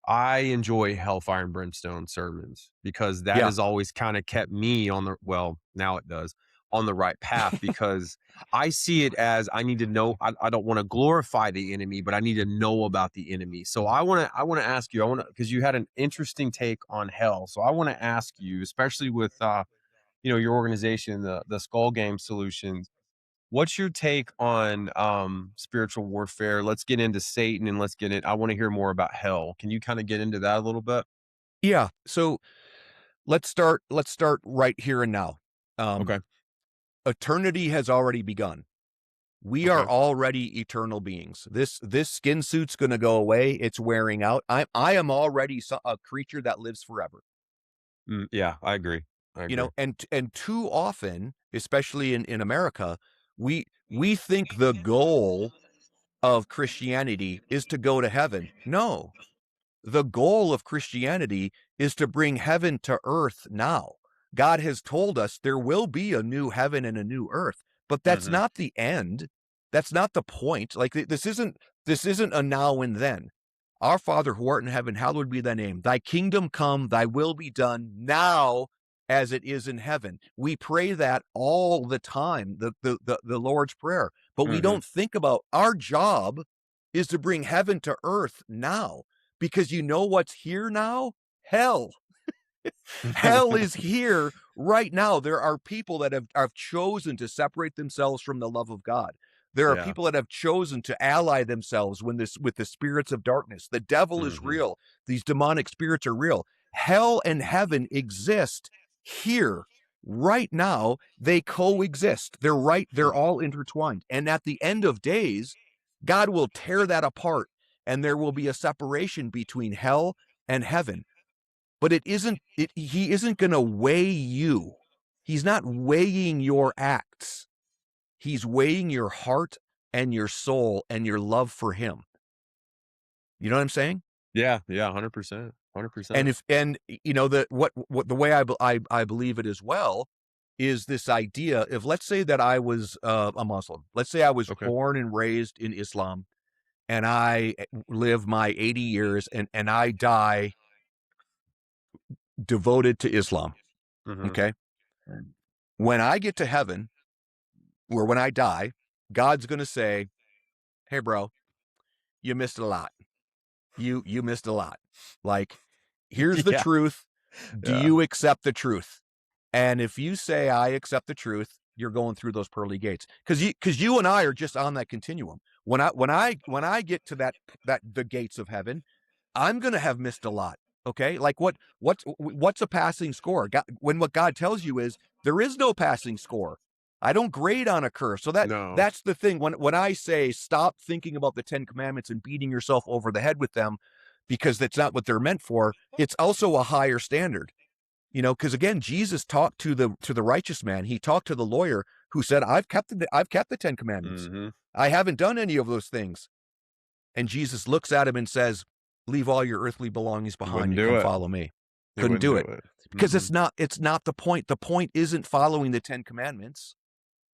I enjoy hellfire and brimstone sermons because that Yeah. has always kind of kept me on the, well, now it does, on the right path, because I see it as I need to know. I don't want to glorify the enemy, but I need to know about the enemy. So I want to ask you, because you had an interesting take on hell. So I want to ask you, especially with your organization, the Skull Game Solutions. What's your take on spiritual warfare? Let's get into Satan and I want to hear more about hell. Can you kind of get into that a little bit? Yeah. So let's start right here and now. Um, Okay. Eternity has already begun. We are Okay. already eternal beings. This skin suit's going to go away. It's wearing out. I am already a creature that lives forever. Yeah, I agree. I You agree. know, and too often, especially in America, we think the goal of Christianity is to go to heaven. No, the goal of Christianity is to bring heaven to earth now. God has told us there will be a new heaven and a new earth, but that's Hmm. not the end. That's not the point. Like this isn't a now and then. Our Father who art in heaven, hallowed be thy name. Thy kingdom come, thy will be done now as it is in heaven. We pray that all the time, the Lord's Prayer, but we Hmm. don't think about our job is to bring heaven to earth now. Because you know what's here now? Hell. Hell is here right now. There are people that have chosen to separate themselves from the love of God. There are Yeah. people that have chosen to ally themselves with the spirits of darkness. The devil is Hmm. real. These demonic spirits are real. Hell and heaven exist here right now. They coexist. They're all intertwined. And at the end of days, God will tear that apart and there will be a separation between hell and heaven. But he isn't going to weigh you. He's not weighing your acts. He's weighing your heart and your soul and your love for him. You know what I'm saying? Yeah. Yeah. 100%. 100%. And the way I believe it as well is this idea of, let's say that I was a Muslim. Let's say I was Okay. born and raised in Islam and I live my 80 years and I die devoted to Islam. Hmm. Okay. When I get to heaven, or when I die, God's going to say, "Hey bro, you missed a lot. You missed a lot. Like, here's the Yeah. truth. Do Yeah. you accept the truth?" And if you say I accept the truth, you're going through those pearly gates. Because you and I are just on that continuum. When I get to the gates of heaven, I'm gonna have missed a lot. Okay, like what's a passing score? When what God tells you is there is no passing score. I don't grade on a curve. So No. that's the thing. When I say stop thinking about the 10 Commandments and beating yourself over the head with them, because that's not what they're meant for. It's also a higher standard. Because again, Jesus talked to the righteous man. He talked to the lawyer who said, I've kept the 10 Commandments. Mm-hmm. I haven't done any of those things. And Jesus looks at him and says, leave all your earthly belongings behind and come follow me. Couldn't do it. Because it's not the point. The point isn't following the 10 Commandments.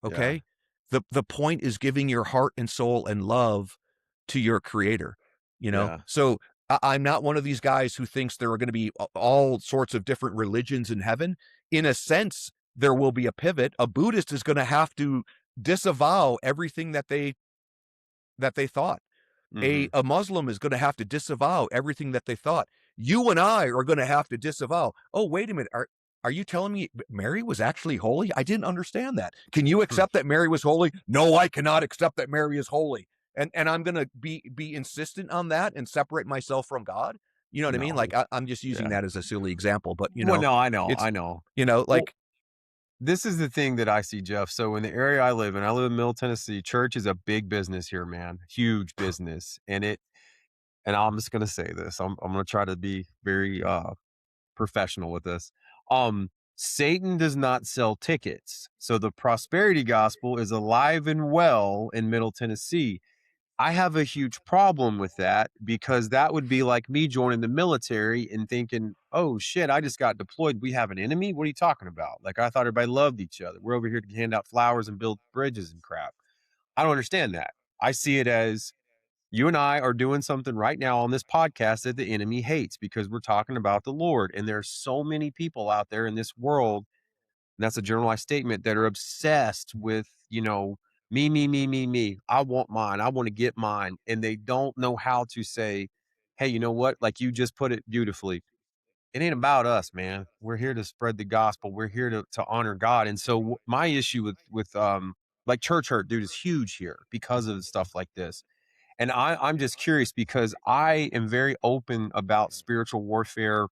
Okay. Yeah. The point is giving your heart and soul and love to your creator, Yeah. So I'm not one of these guys who thinks there are going to be all sorts of different religions in heaven. In a sense, there will be a pivot. A Buddhist is going to have to disavow everything that they thought. Mm-hmm. A Muslim is going to have to disavow everything that they thought. You and I are going to have to disavow. Oh, wait a minute. Are you telling me Mary was actually holy? I didn't understand that. Can you accept that Mary was holy? No, I cannot accept that Mary is holy. And I'm going to be insistent on that and separate myself from God. You know what I mean? Like I'm just using that as a silly example, but well, no, I know. This is the thing that I see, Jeff. So in the area I live in Middle Tennessee, church is a big business here, man, huge business. And I'm just going to say this, I'm going to try to be very, professional with this. Satan does not sell tickets. So the prosperity gospel is alive and well in Middle Tennessee. I have a huge problem with that because that would be like me joining the military and thinking, oh shit, I just got deployed. We have an enemy. What are you talking about? Like, I thought everybody loved each other. We're over here to hand out flowers and build bridges and crap. I don't understand that. I see it as you and I are doing something right now on this podcast that the enemy hates because we're talking about the Lord. And there's so many people out there in this world, and that's a generalized statement, that are obsessed with, me. I want mine. I want to get mine. And they don't know how to say, hey, you know what? Like you just put it beautifully. It ain't about us, man. We're here to spread the gospel. We're here to honor God. And so my issue with like church hurt, dude, is huge here because of stuff like this. And I'm just curious because I am very open about spiritual warfare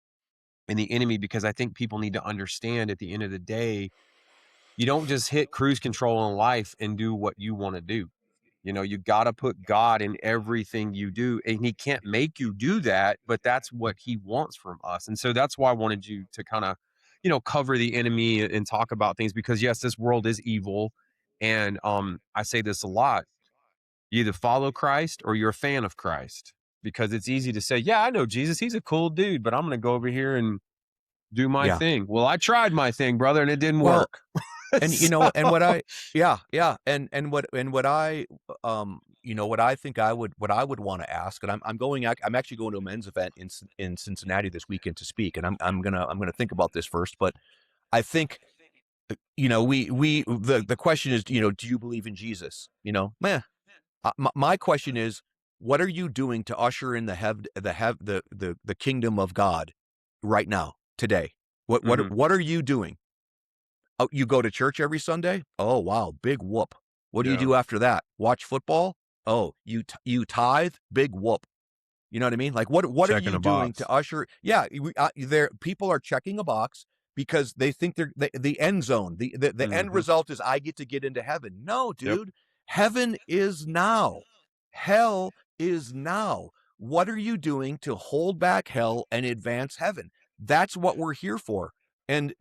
and the enemy, because I think people need to understand at the end of the day, you don't just hit cruise control in life and do what you want to do. You got to put God in everything you do, and he can't make you do that, but that's what he wants from us. And so that's why I wanted you to kind of, cover the enemy and talk about things, because yes, this world is evil. And I say this a lot. You either follow Christ or you're a fan of Christ, because it's easy to say, yeah, I know Jesus. He's a cool dude, but I'm going to go over here and do my thing. Well, I tried my thing, brother, and it didn't work. And and what I what I think what I would want to ask, and I'm actually going to a men's event in Cincinnati this weekend to speak, and I'm gonna think about this first, but I think the question is, do you believe in Jesus? My question is, what are you doing to usher in the kingdom of God right now today? What are you doing? Oh, you go to church every Sunday? Oh, wow. Big whoop. What do you do after that? Watch football? Oh, you tithe? Big whoop. You know what I mean? Like, what are you doing to usher? Yeah, people are checking a box because they think they're the end zone. The end result is I get to get into heaven. No, dude. Yep. Heaven is now. Hell is now. What are you doing to hold back hell and advance heaven? That's what we're here for. And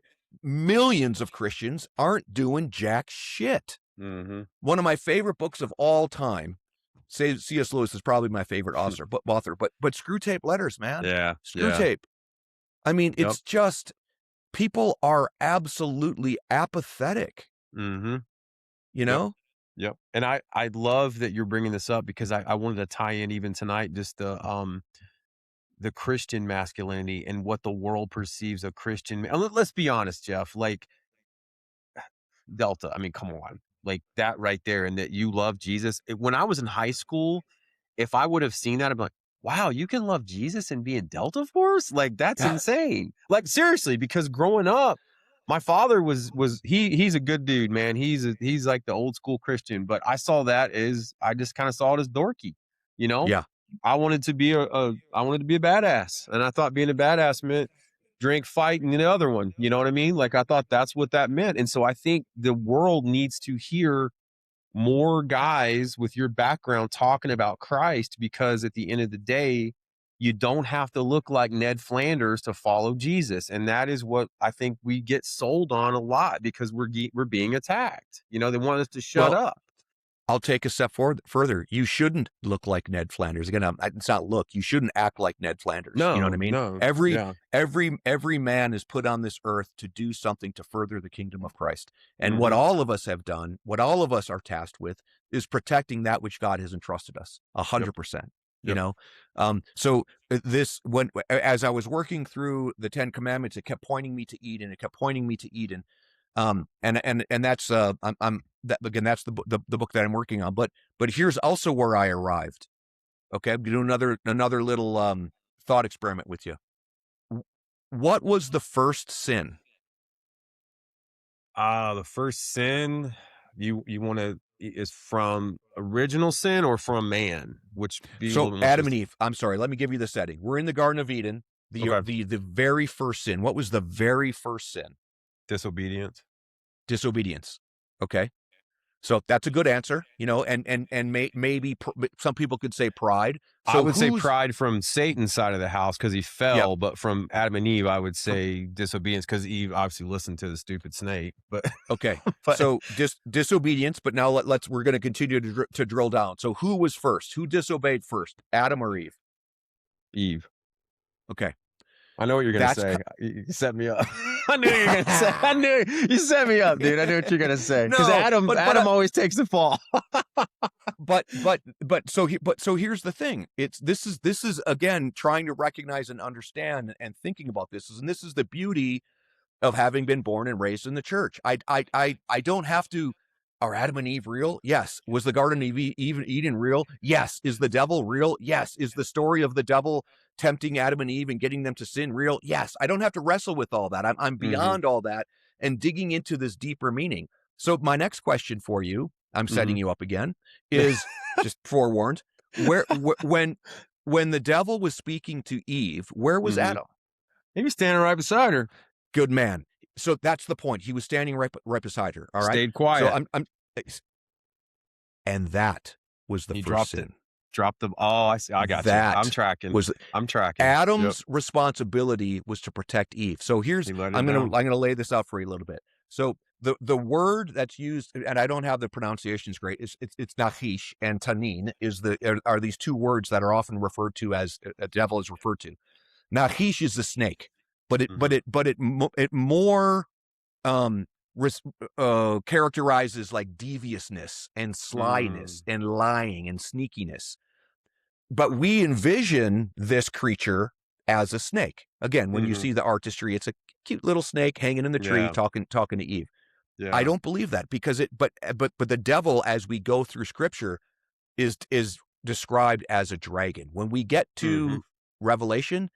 millions of Christians aren't doing jack shit. Mm-hmm. One of my favorite books of all time, C.S. Lewis is probably my favorite author, but Screw Tape Letters, man. Yeah. Screw Tape. I mean, it's just, people are absolutely apathetic. Mm-hmm. You know? Yep. And I love that you're bringing this up, because I wanted to tie in even tonight, just the Christian masculinity and what the world perceives a Christian. Let's be honest, Jeff, like Delta, I mean, come on, like that right there. And that you love Jesus. When I was in high school, if I would have seen that, I'd be like, wow, you can love Jesus and be in Delta Force? Like, that's insane. Like, seriously, because growing up, My father he's a good dude, man. He's like the old school Christian, but I saw that as, I just kind of saw it as dorky, you know? Yeah. I wanted to be I wanted to be a badass, and I thought being a badass meant drink, fight, and the other one. You know what I mean? Like, I thought that's what that meant. And so I think the world needs to hear more guys with your background talking about Christ, because at the end of the day, you don't have to look like Ned Flanders to follow Jesus. And that is what I think we get sold on a lot, because we're being attacked. You know, they want us to shut Well, up. I'll take a step further. You shouldn't look like Ned Flanders. Again, it's not look. You shouldn't act like Ned Flanders. No, you know what I mean? no, yeah. Every man is put on this earth to do something to further the kingdom of Christ. And what Mhm. all of us have done, what all of us are tasked with, is protecting that which God has entrusted us. 100%. You know, so this, as I was working through the 10 Commandments, it kept pointing me to Eden. It kept pointing me to Eden. And that's that's the book that I'm working on. But here's also where I arrived. Okay, I'm gonna do another little thought experiment with you. What was the first sin? The first sin you want to is from original sin or from man, which be a So little bit more Adam and Eve. I'm sorry. Let me give you the setting. We're in the Garden of Eden. Okay. The very first sin. What was the very first sin? Disobedience. Disobedience. Okay. So that's a good answer, you know, and maybe some people could say pride. So I would say pride from Satan's side of the house, because he fell, but from Adam and Eve, I would say disobedience, because Eve obviously listened to the stupid snake. But okay, but so disobedience. But now we're going to continue to drill down. So who was first? Who disobeyed first? Adam or Eve? Eve. Okay, I know what you're going to say. You set me up. I knew you were going to say. I knew you set me up, dude. I knew what you're going to say. Because No, Adam always takes the fall. So here's the thing. This is again trying to recognize and understand and thinking about this. And this is the beauty of having been born and raised in the church. I don't have to. Are Adam and Eve real? Yes. Was the Garden of Eden real? Yes. Is the devil real? Yes. Is the story of the devil tempting Adam and Eve and getting them to sin real? Yes. I don't have to wrestle with all that. I'm beyond all that and digging into this deeper meaning. So my next question for you, I'm setting you up again, is just forewarned. When the devil was speaking to Eve, where was Adam? He was standing right beside her. Good man. So that's the point. He was standing right beside her. All right. Stayed quiet. So and that was the first sin. Dropped the. Oh, I see. I got that you. I'm tracking. I'm tracking. Adam's responsibility was to protect Eve. So here's I'm gonna lay this out for you a little bit. So the word that's used, and I don't have the pronunciations great. It's nachish and tanin are these two words that are often referred to as a devil is referred to. Nachish is the snake. But it more characterizes like deviousness and slyness and lying and sneakiness. But we envision this creature as a snake. Again, when you see the artistry, it's a cute little snake hanging in the tree talking to Eve. Yeah. I don't believe that, because but the devil, as we go through scripture, is described as a dragon. When we get to Revelation,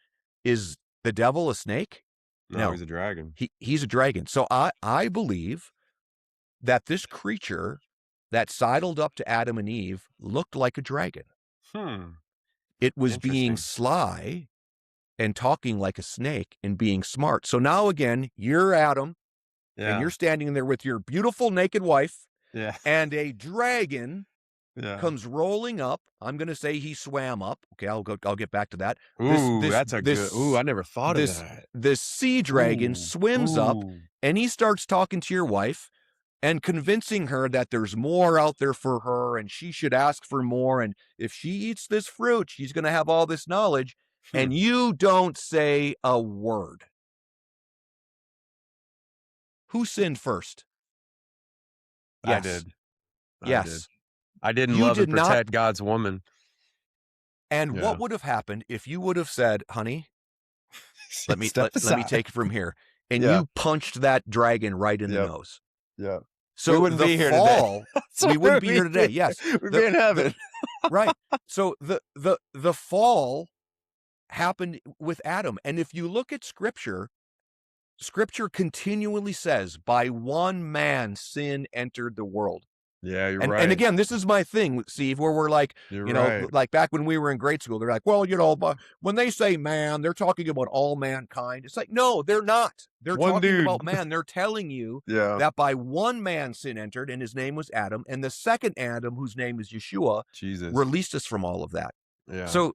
is the devil a snake? No, he's a dragon. He's a dragon. So I believe that this creature that sidled up to Adam and Eve looked like a dragon. It was being sly and talking like a snake and being smart. So now again, you're Adam, and you're standing there with your beautiful naked wife, and a dragon comes rolling up. I'm going to say he swam up. Okay, I'll get back to that. I never thought of that. This sea dragon swims up, and he starts talking to your wife and convincing her that there's more out there for her and she should ask for more. And if she eats this fruit, she's going to have all this knowledge. And you don't say a word. Who sinned first? Yes. I did. Yes. I didn't love and protect God's woman. And what would have happened if you would have said, honey, let me take it from here. And you punched that dragon right in the nose. Yeah. So we wouldn't be here today. We wouldn't be here today. Yes. We'd be in heaven. Right. So the fall happened with Adam. And if you look at scripture, Scripture continually says, by one man sin entered the world. Yeah, you're And right. again, this is my thing, Steve, where we're like, You're you know, right. like back when we were in grade school, they're like, well, you know, but when they say man, they're talking about all mankind. It's like, no, they're not. They're One talking dude. about man. They're telling you Yeah. that by one man sin entered, and his name was Adam, and the second Adam, whose name is Yeshua, Jesus. released us from all of that. Yeah. So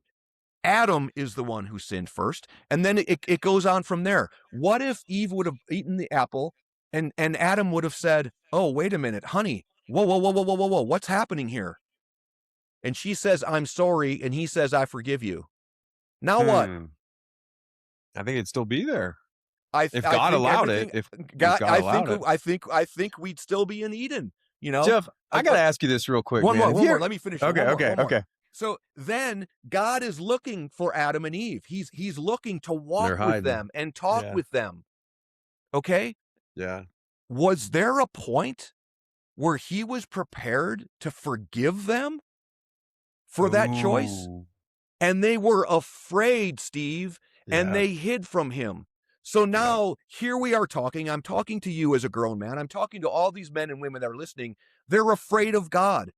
Adam is the one who sinned first, and then it goes on from there. What if Eve would have eaten the apple, and Adam would have said, oh, wait a minute, honey, whoa, what's happening here? And she says, I'm sorry, and he says, I forgive you. Now what? I think it'd still be there. If God allowed it, if God allowed it. I think we'd still be in Eden. You know, Jeff, I got to ask you this real quick. One man. more. Let me finish. Okay. So then God is looking for Adam and Eve. He's looking to walk with them and talk with them. Okay? Yeah. Was there a point where he was prepared to forgive them for that choice? And they were afraid, Steve, and they hid from him. So now here we are talking. I'm talking to you as a grown man. I'm talking to all these men and women that are listening. They're afraid of God.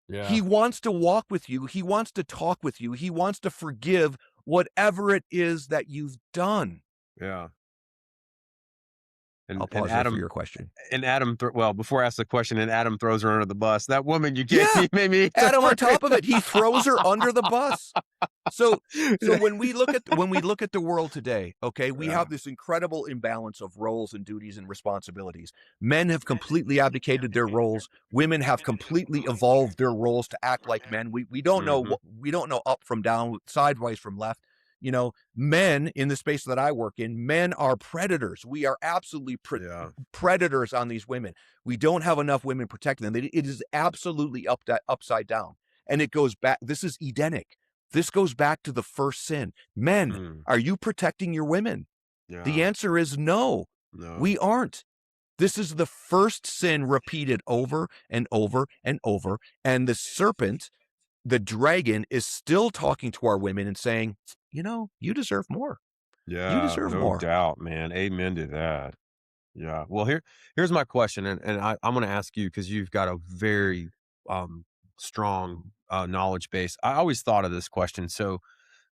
Yeah. He wants to walk with you. He wants to talk with you. He wants to forgive whatever it is that you've done. Yeah. I'll pause there for your question. And Adam, before I ask the question, and Adam throws her under the bus. That woman you gave me made me Adam on top of it. He throws her under the bus. So when we look at the world today, okay, we have this incredible imbalance of roles and duties and responsibilities. Men have completely abdicated their roles. Women have completely evolved their roles to act like men. We don't know we don't know up from down, sideways from left. You know, men in the space that I work in, men are predators. We are absolutely predators on these women. We don't have enough women protecting them. It is absolutely upside down. And it goes back. This is Edenic. This goes back to the first sin. Men, are you protecting your women? Yeah. The answer is no, we aren't. This is the first sin repeated over and over and over. And the serpent, the dragon, is still talking to our women and saying, you know, you deserve more. Yeah, you deserve more. No doubt, man. Amen to that. Yeah. Well, here's my question, and I'm going to ask you because you've got a very strong knowledge base. I always thought of this question. So,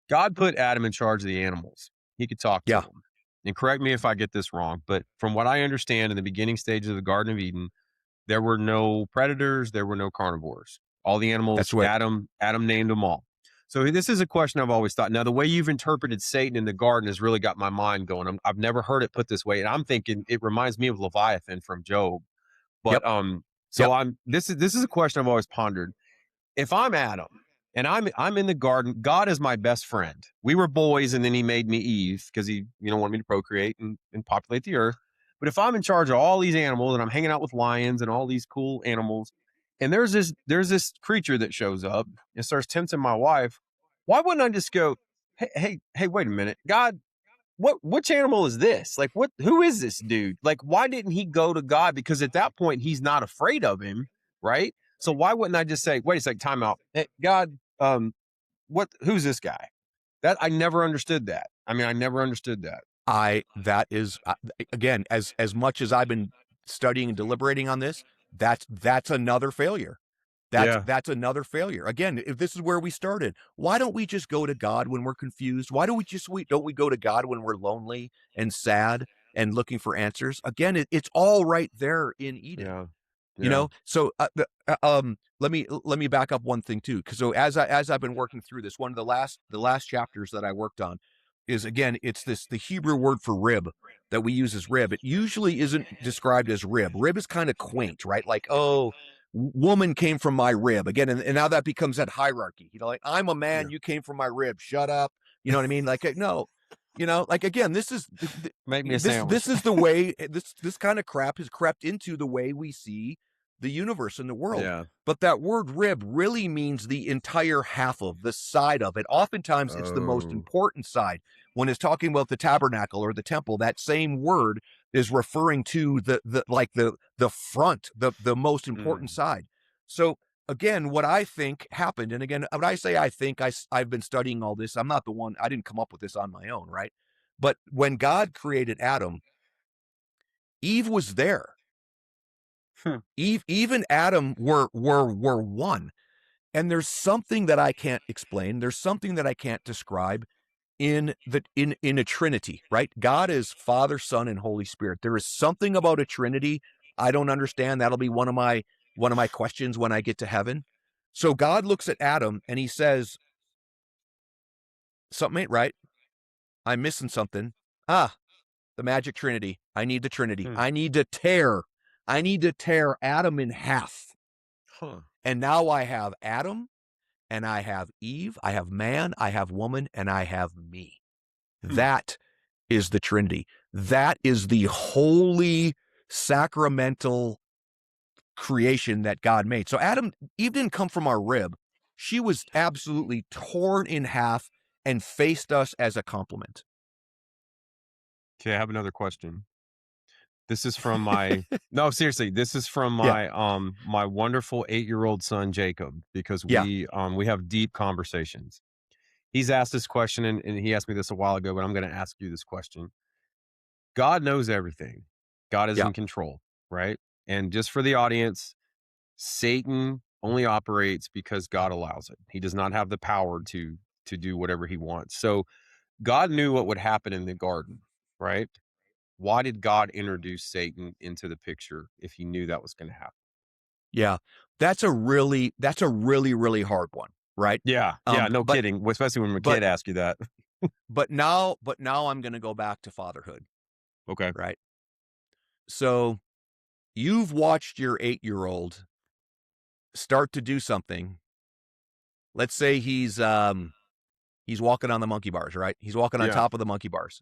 God put Adam in charge of the animals. He could talk to them. And correct me if I get this wrong, but from what I understand, in the beginning stages of the Garden of Eden, there were no predators, there were no carnivores. All the animals, Adam named them all. So this is a question I've always thought. Now, the way you've interpreted Satan in the garden has really got my mind going. I've never heard it put this way, and I'm thinking it reminds me of Leviathan from Job. But this is a question I've always pondered. If I'm Adam and I'm in the garden, God is my best friend. We were boys, and then He made me Eve because He wanted me to procreate and populate the earth. But if I'm in charge of all these animals and I'm hanging out with lions and all these cool animals, and there's this creature that shows up and starts tempting my wife, why wouldn't I just go, hey, wait a minute, God, which animal is this? Like, who is this dude? Like, why didn't he go to God? Because at that point, he's not afraid of him, right? So why wouldn't I just say, wait a second, time out. Hey, God, who's this guy? That I never understood that. I mean, I never understood that. That is, again, as much as I've been studying and deliberating on this, that's another failure. That's another failure. Again, if this is where we started, why don't we just go to God when we're confused? Why don't we go to God when we're lonely and sad and looking for answers? Again, it's all right there in Eden. Yeah. You know, so let me back up one thing too, because so as I've been working through this, one of the last chapters that I worked on is, again, it's the Hebrew word for rib that we use as rib. It usually isn't described as rib. Rib is kind of quaint, right? Like, oh, woman came from my rib. Again, and now that becomes that hierarchy. You know, like, I'm a man, you came from my rib. Shut up. You know what I mean? Like, no. You know, like, again, this is make me a sandwich. This is the way this kind of crap has crept into the way we see the universe and the world. Yeah. But that word rib really means the entire half of the side of it. Oftentimes it's the most important side. When it's talking about the tabernacle or the temple, that same word is referring to the front, the most important side. So again, what I think happened, and again, when I say I think, I've been studying all this. I'm not the one, I didn't come up with this on my own, right? But when God created Adam, Eve was there. Hmm. Eve and Adam were one. And there's something that I can't explain. There's something that I can't describe in a Trinity, right? God is Father, Son, and Holy Spirit. There is something about a Trinity I don't understand. That'll be one of my questions when I get to heaven. So God looks at Adam and he says, something ain't right. I'm missing something. The magic Trinity. I need the Trinity. Hmm. I need to tear Adam in half. Huh. And now I have Adam and I have Eve, I have man, I have woman, and I have me. That is the Trinity. That is the holy sacramental creation that God made. So Eve didn't come from our rib. She was absolutely torn in half and faced us as a compliment. Okay, I have another question. This is from my no, seriously, this is from my my wonderful 8-year-old son Jacob, because we have deep conversations. He's asked this question, and he asked me this a while ago, but I'm going to ask you this question. God knows everything. God is in control, right? And just for the audience, Satan only operates because God allows it. He does not have the power to do whatever he wants. So God knew what would happen in the garden, right? Why did God introduce Satan into the picture if he knew that was going to happen? Yeah. That's a really, really hard one, right? Yeah. No kidding. Especially when a kid asks you that. But now I'm going to go back to fatherhood. Okay. Right. So you've watched your 8-year-old start to do something. Let's say he's walking on the monkey bars, right? He's walking on top of the monkey bars.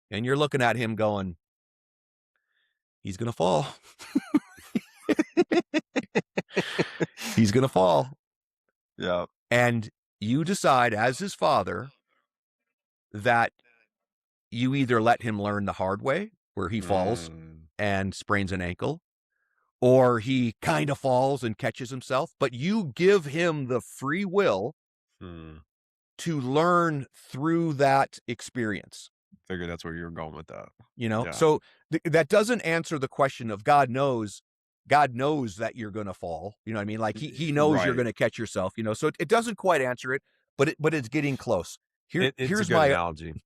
And you're looking at him going, he's going to fall. He's going to fall. Yeah. And you decide as his father that you either let him learn the hard way where he falls and sprains an ankle, or he kind of falls and catches himself, but you give him the free will to learn through that experience. Figure that's where you're going with that. So that doesn't answer the question of God knows that you're going to fall. You know what I mean? Like he knows you're going to catch yourself, so it doesn't quite answer it, but it's getting close. Here's my analogy.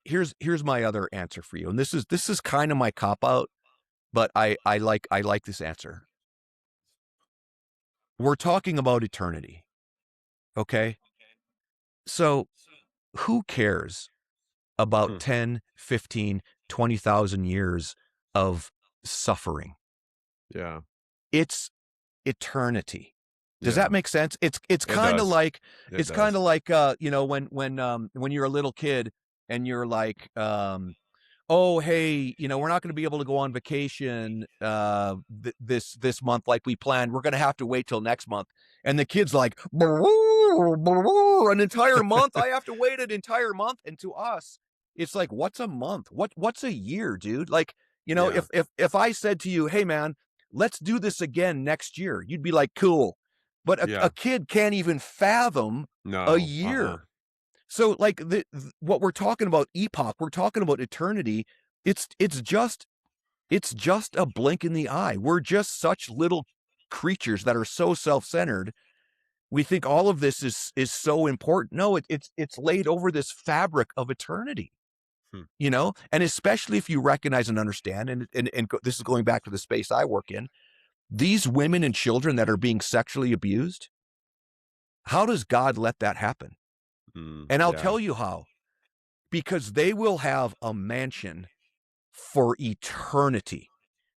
Here's my other answer for you. And this is kind of my cop out, but I like this answer. We're talking about eternity. Okay. So who cares about 10, 15, 20,000 years of suffering? Yeah. It's eternity. Does that make sense? It's kind of like when you're a little kid and you're like, oh, hey, we're not going to be able to go on vacation this month like we planned. We're going to have to wait till next month. And the kid's like, an entire month? I have to wait an entire month. And to us, it's like, what's a month? What's a year, dude? Like, if I said to you, hey, man, let's do this again next year, you'd be like, cool. But a kid can't even fathom a year. So like what we're talking about, epoch, we're talking about eternity. It's just a blink in the eye. We're just such little creatures that are so self-centered. We think all of this is so important. No, it's laid over this fabric of eternity. And especially if you recognize and understand, and this is going back to the space I work in, these women and children that are being sexually abused, how does God let that happen? And I'll tell you how. Because they will have a mansion for eternity.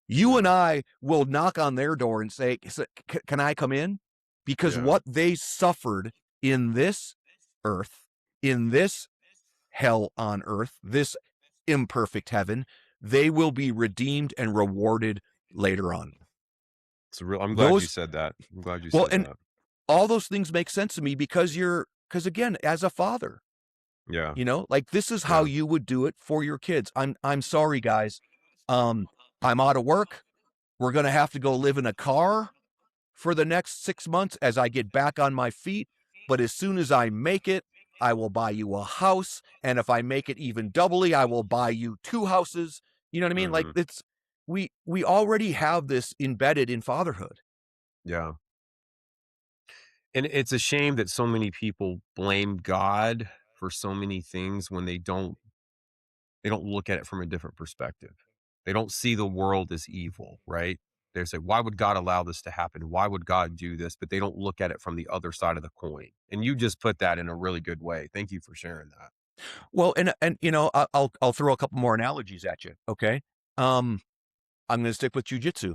You and I will knock on their door and say, can I come in? Because what they suffered in this earth, in this hell on earth, this imperfect heaven, they will be redeemed and rewarded later on. I'm glad you said that. I'm glad you said that. All those things make sense to me because again, as a father, like this is how you would do it for your kids. I'm sorry, guys. I'm out of work. We're going to have to go live in a car for the next 6 months as I get back on my feet. But as soon as I make it, I will buy you a house. And if I make it even doubly, I will buy you 2 houses. You know what I mean? Like we already have this embedded in fatherhood. Yeah. And it's a shame that so many people blame God for so many things when they don't look at it from a different perspective. They don't see the world as evil, right? They say, why would God allow this to happen? Why would God do this? But they don't look at it from the other side of the coin. And you just put that in a really good way. Thank you for sharing that. Well, and you know, I'll throw a couple more analogies at you. Okay, I'm going to stick with jujitsu.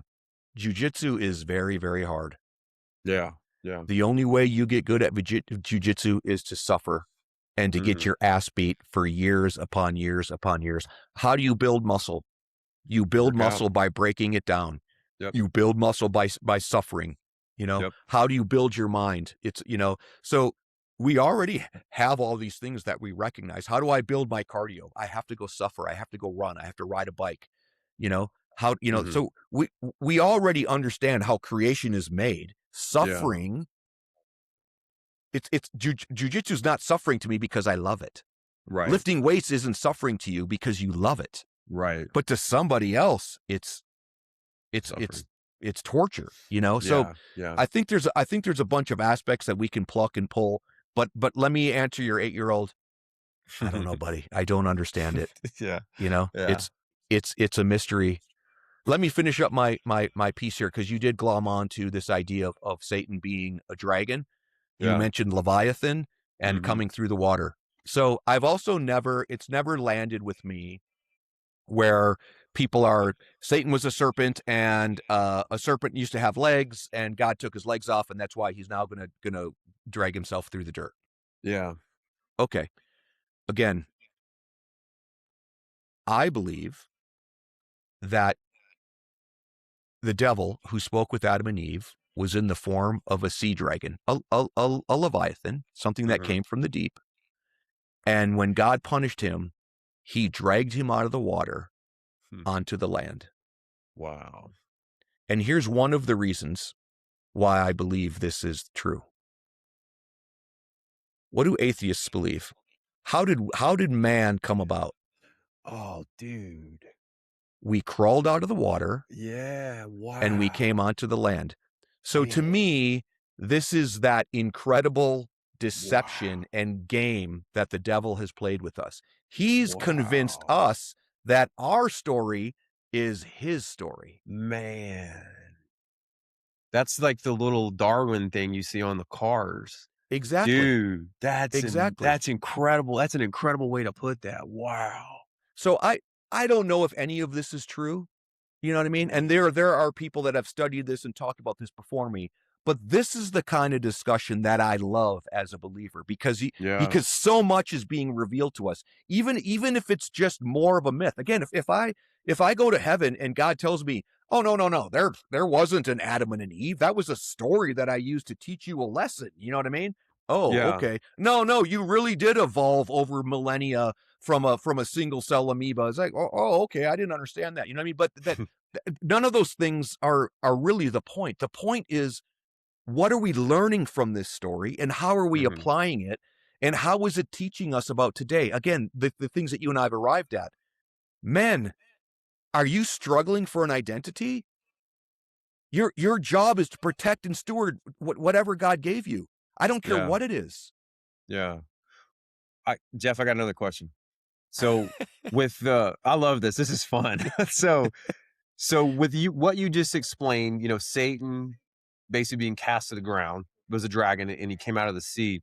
Jujitsu is very, very hard. Yeah. Yeah. The only way you get good at jujitsu is to suffer and to get Mhm. your ass beat for years upon years upon years. How do you build muscle? You build Workout. muscle by breaking it down. Yep. You build muscle by suffering. You know, Yep. how do you build your mind? It's, you know, so we already have all these things that we recognize. How do I build my cardio? I have to go suffer. I have to go run. I have to ride a bike. You know, how, you know, Mhm. so we already understand how creation is made. Yeah. Suffering, it's jujitsu is not suffering to me because I love it. Right. Lifting weights isn't suffering to you because you love it. Right. But to somebody else, it's Suffering. it's torture, you know? So Yeah. Yeah. I think there's a bunch of aspects that we can pluck and pull, but let me answer your 8-year-old. I don't know, buddy. I don't understand it. Yeah. You know, Yeah. it's a mystery. Let me finish up my piece here, because you did glom on to this idea of Satan being a dragon. You Yeah. mentioned Leviathan and Mhm. coming through the water. So I've also it's never landed with me where people are, Satan was a serpent, and a serpent used to have legs and God took his legs off, and that's why he's now gonna drag himself through the dirt. Yeah. Okay. Again, I believe that the devil who spoke with Adam and Eve was in the form of a sea dragon, a leviathan, something that Mhm. came from the deep. And when God punished him, he dragged him out of the water Hmm. onto the land. Wow. And here's one of the reasons why I believe this is true. What do atheists believe? How did man come about? Oh, dude. We crawled out of the water Yeah. and we came Wow. onto the land. So to Man. me, this is that incredible Wow. deception and game that the devil has played with us. He's convinced Wow. us that our story is his story. Man. That's like the little Darwin thing you see on the cars. Exactly. Dude, Exactly. that's incredible. That's an incredible way to put that. Wow. So I don't know if any of this is true. You know what I mean? And there are people that have studied this and talked about this before me, but this is the kind of discussion that I love as a believer, because Yeah. because so much is being revealed to us, even if it's just more of a myth. Again, if I go to heaven and God tells me, "Oh, no, there wasn't an Adam and an Eve. That was a story that I used to teach you a lesson." You know what I mean? Oh, Yeah. okay. No, you really did evolve over millennia from a single cell amoeba. It's like, oh, okay, I didn't understand that. You know what I mean? But none of those things are really the point. The point is, what are we learning from this story, and how are we Mhm. applying it, and how is it teaching us about today? Again, the things that you and I have arrived at. Men, are you struggling for an identity? Your job is to protect and steward whatever God gave you. I don't care Yeah. what it is. Yeah. Jeff, I got another question. So I love this. This is fun. So with what you just explained, Satan basically being cast to the ground was a dragon and he came out of the sea.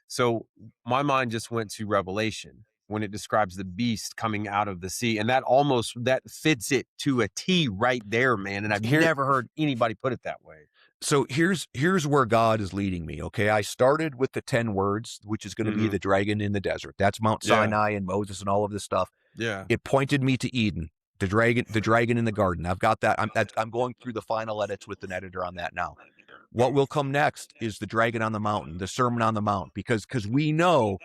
So my mind just went to Revelation when it describes the beast coming out of the sea. And that fits it to a T right there, man. And I've Here, never heard anybody put it that way. so here's where God is leading me. Okay, I started with the 10 words, which is going to be Hmm. the dragon in the desert. That's Mount Yeah. Sinai and Moses and all of this stuff. Yeah. It pointed me to Eden, the dragon in the garden. I've got that. I'm going through the final edits with an editor on that now. What will come next is the dragon on the mountain, the Sermon on the Mount, because we know,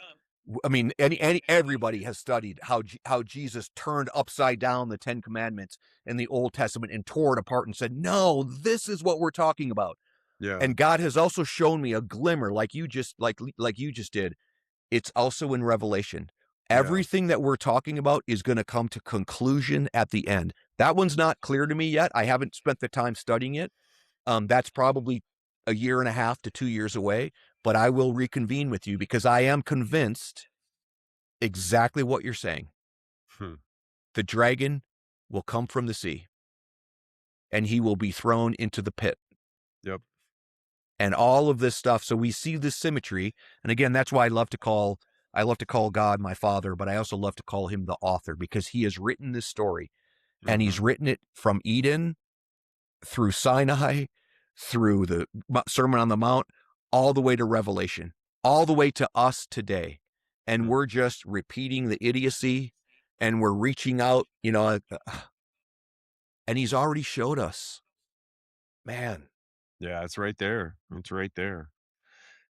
I mean, everybody has studied how Jesus turned upside down the 10 Commandments in the Old Testament and tore it apart and said, "No, this is what we're talking about." Yeah. And God has also shown me a glimmer, like you just did. It's also in Revelation. Yeah. Everything that we're talking about is going to come to conclusion at the end. That one's not clear to me yet. I haven't spent the time studying it. That's probably a year and a half to 2 years away, but I will reconvene with you because I am convinced exactly what you're saying. The dragon will come from the sea and he will be thrown into the pit. Yep. And all of this stuff. So we see this symmetry. And again, that's why I love to call God my father, but I also love to call him the author because he has written this story and he's written it from Eden through Sinai, through the Sermon on the Mount, all the way to Revelation, all the way to us today. And we're just repeating the idiocy and we're reaching out, and he's already showed us, man. Yeah, it's right there. It's right there.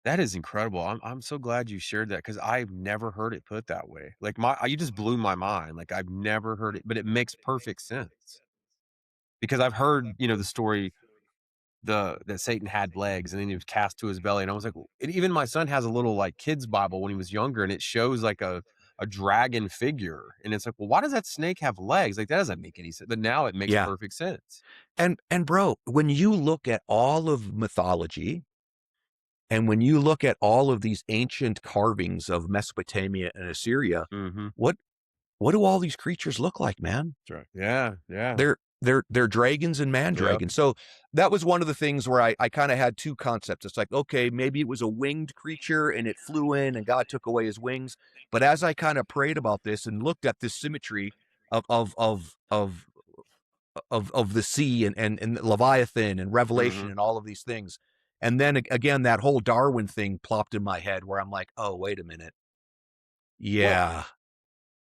That is incredible. I'm so glad you shared that because I've never heard it put that way. Like you just blew my mind. Like I've never heard it, but it makes perfect sense because I've heard, the story that Satan had legs and then he was cast to his belly. And I was like, and even my son has a little like kid's Bible when he was younger, and it shows like a dragon figure. And it's like, well, why does that snake have legs? Like that doesn't make any sense. But now it makes perfect sense. And bro, when you look at all of mythology, and when you look at all of these ancient carvings of Mesopotamia and Assyria, what do all these creatures look like, man? That's right. Yeah. They're dragons and man-dragons. So that was one of the things where I kind of had two concepts. It's like, okay, maybe it was a winged creature and it flew in and God took away his wings. But as I kind of prayed about this and looked at this symmetry of the sea and Leviathan and Revelation and all of these things. And then again, that whole Darwin thing plopped in my head where I'm like, oh, wait a minute. Yeah. Well,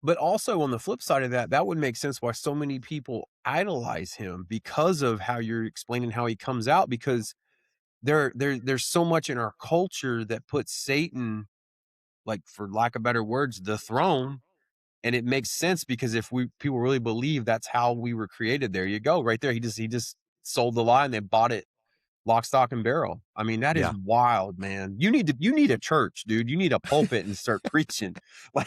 but also on the flip side of that would make sense why so many people idolize him because of how you're explaining how he comes out, because there's so much in our culture that puts Satan, like for lack of better words, the throne. And it makes sense because if people really believe that's how we were created, there you go, right there. He just sold the lie and they bought it lock, stock, and barrel. I mean, that is wild, man. You need a church, dude. You need a pulpit and start preaching. Like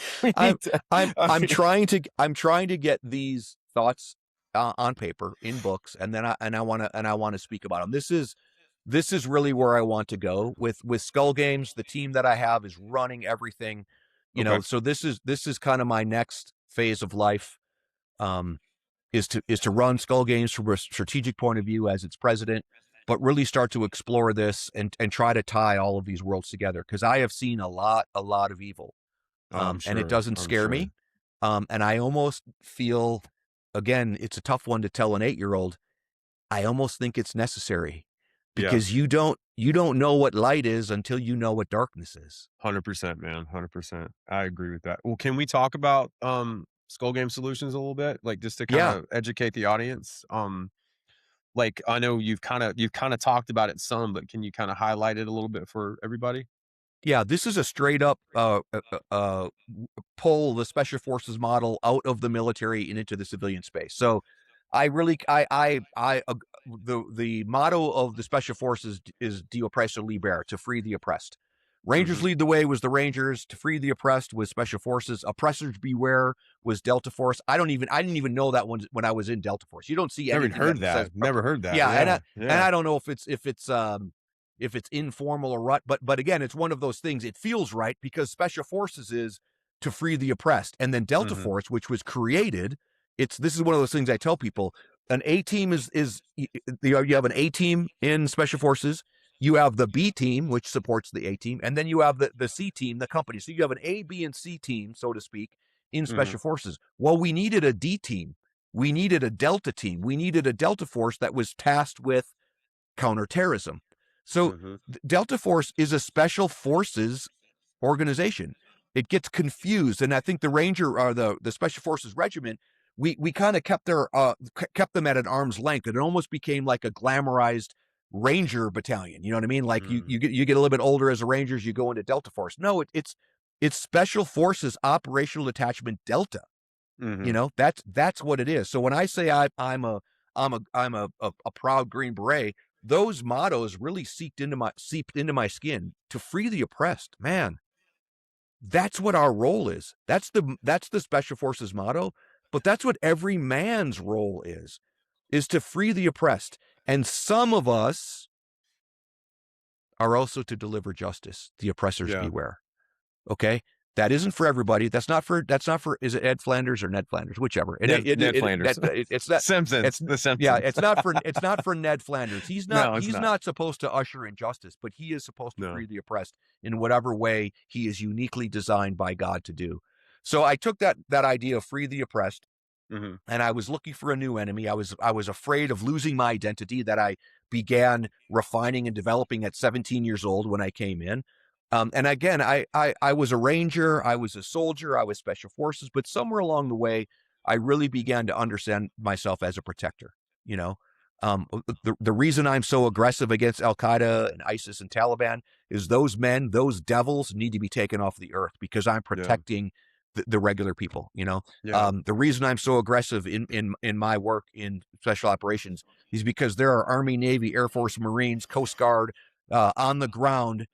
I'm trying to get these thoughts on paper in books, and then I want to speak about them. This is really where I want to go with Skull Games. The team that I have is running everything, so this is kind of my next phase of life, is to run Skull Games from a strategic point of view as its president, but really start to explore this and try to tie all of these worlds together. Cause I have seen a lot of evil, and it doesn't scare me. And I almost feel, again, it's a tough one to tell an 8-year-old. I almost think it's necessary because you don't know what light is until you know what darkness is. 100%, man. 100%. I agree with that. Well, can we talk about Skull Game Solutions a little bit? Like just to kind of educate the audience. Like I know you've kind of talked about it some, but can you kind of highlight it a little bit for everybody? Yeah, this is a straight up pull the special forces model out of the military and into the civilian space. So the motto of the special forces is de oppresso liber, to free the oppressed. Rangers lead the way was the Rangers. To free the oppressed was special forces. Oppressors beware was Delta Force. I didn't even know that one when I was in Delta Force. You don't see anything. Never heard that. Yeah, and I don't know if it's informal or what, but again, it's one of those things. It feels right because special forces is to free the oppressed, and then Delta Force, which was created. This is one of those things I tell people. An A team is you have an A team in special forces. You have the B team, which supports the A team, and then you have the C team, the company. So you have an A, B, and C team, so to speak, in special forces. Well, we needed a D team. We needed a Delta team. We needed a Delta Force that was tasked with counterterrorism. So Delta Force is a special forces organization. It gets confused, and I think the Ranger or the Special Forces Regiment, we kind of kept them at an arm's length. It almost became like a glamorized Ranger battalion. You know what I mean? Like you get a little bit older as a Rangers, you go into Delta Force. No, it's Special Forces Operational Detachment Delta. That's what it is. So when I say I'm a proud Green Beret, those mottos really seeped into my skin. To free the oppressed, man. That's what our role is. That's the Special Forces motto. but that's what every man's role is to free the oppressed. And some of us are also to deliver justice. The oppressors Yeah. beware. Okay. That isn't for everybody. That's not for, is it Ed Flanders or Ned Flanders? Whichever. And Ned Flanders. it's not, Simpsons. The Simpsons. yeah, it's not for Ned Flanders. He's No, it's not supposed to usher in justice, but he is supposed to No. free the oppressed in whatever way he is uniquely designed by God to do. So I took that idea of free the oppressed, Mm-hmm. and I was looking for a new enemy. I was afraid of losing my identity that I began refining and developing at 17 years old when I came in. And again, I was a ranger, I was a soldier, I was special forces, but somewhere along the way, I really began to understand myself as a protector. You know, the reason I'm so aggressive against Al Qaeda and ISIS and Taliban is those men, those devils, need to be taken off the earth because I'm protecting the regular people. You know, the reason I'm so aggressive in my work in special operations is because there are Army, Navy, Air Force, Marines, Coast Guard on the ground,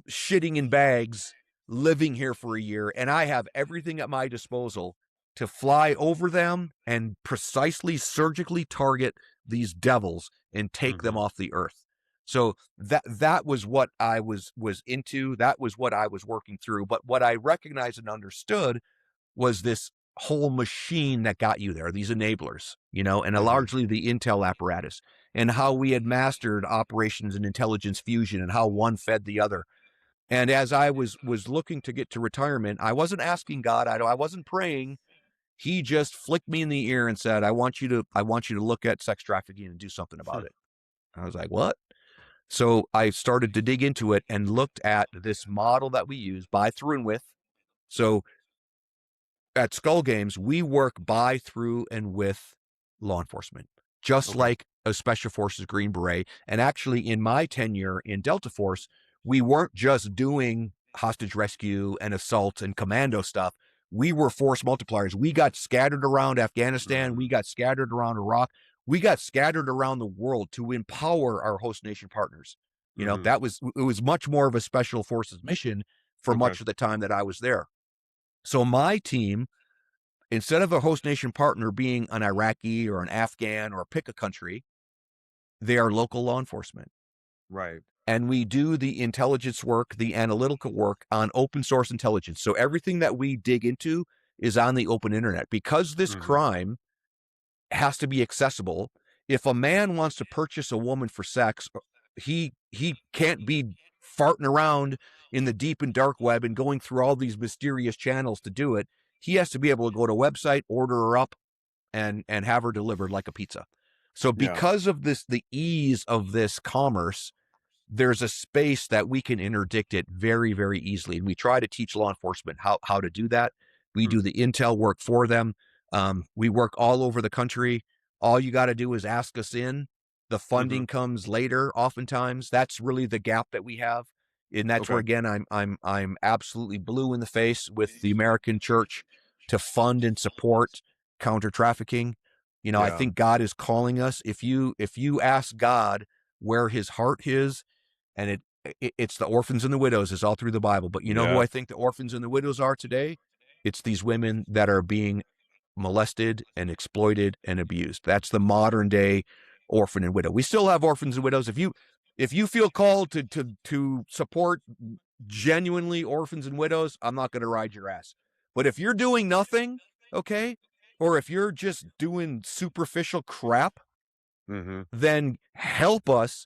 shitting in bags, living here for a year, and I have everything at my disposal to fly over them and precisely surgically target these devils and take them off the earth. So that was what I was into. That was what I was working through. But what I recognized and understood was this whole machine that got you there, these enablers, you know, and largely the intel apparatus, and how we had mastered operations and intelligence fusion and how one fed the other. And as I was looking to get to retirement, I wasn't asking God. I wasn't praying. He just flicked me in the ear and said, I want you to look at sex trafficking and do something about it. I was like, what? So I started to dig into it and looked at this model that we use, by, through, and with. So at Skull Games, we work by, through, and with law enforcement, just like a Special Forces Green Beret. And actually, in my tenure in Delta Force, we weren't just doing hostage rescue and assault and commando stuff. We were force multipliers. We got scattered around Afghanistan. We got scattered around Iraq. We got scattered around the world to empower our host nation partners. You know, it was much more of a Special Forces mission for much of the time that I was there. So my team, instead of a host nation partner being an Iraqi or an Afghan or pick a country, they are local law enforcement. Right. And we do the intelligence work, the analytical work on open source intelligence. So everything that we dig into is on the open internet. Because this crime has to be accessible, if a man wants to purchase a woman for sex, he can't be farting around in the deep and dark web and going through all these mysterious channels to do it. He has to be able to go to a website, order her up, and have her delivered like a pizza. So because of this, the ease of this commerce, there's a space that we can interdict it very, very easily. And we try to teach law enforcement how to do that. We do the intel work for them. We work all over the country. All you got to do is ask us in. The funding comes later. Oftentimes, that's really the gap that we have. And that's where, again, I'm absolutely blue in the face with the American church to fund and support counter trafficking. You know, I think God is calling us. If you ask God where his heart is, and it's the orphans and the widows, is all through the Bible. But you know who I think the orphans and the widows are today? It's these women that are being molested and exploited and abused. That's the modern day orphan and widow. We still have orphans and widows. If you feel called to support genuinely orphans and widows, I'm not going to ride your ass. But if you're doing nothing, okay, or if you're just doing superficial crap, then help us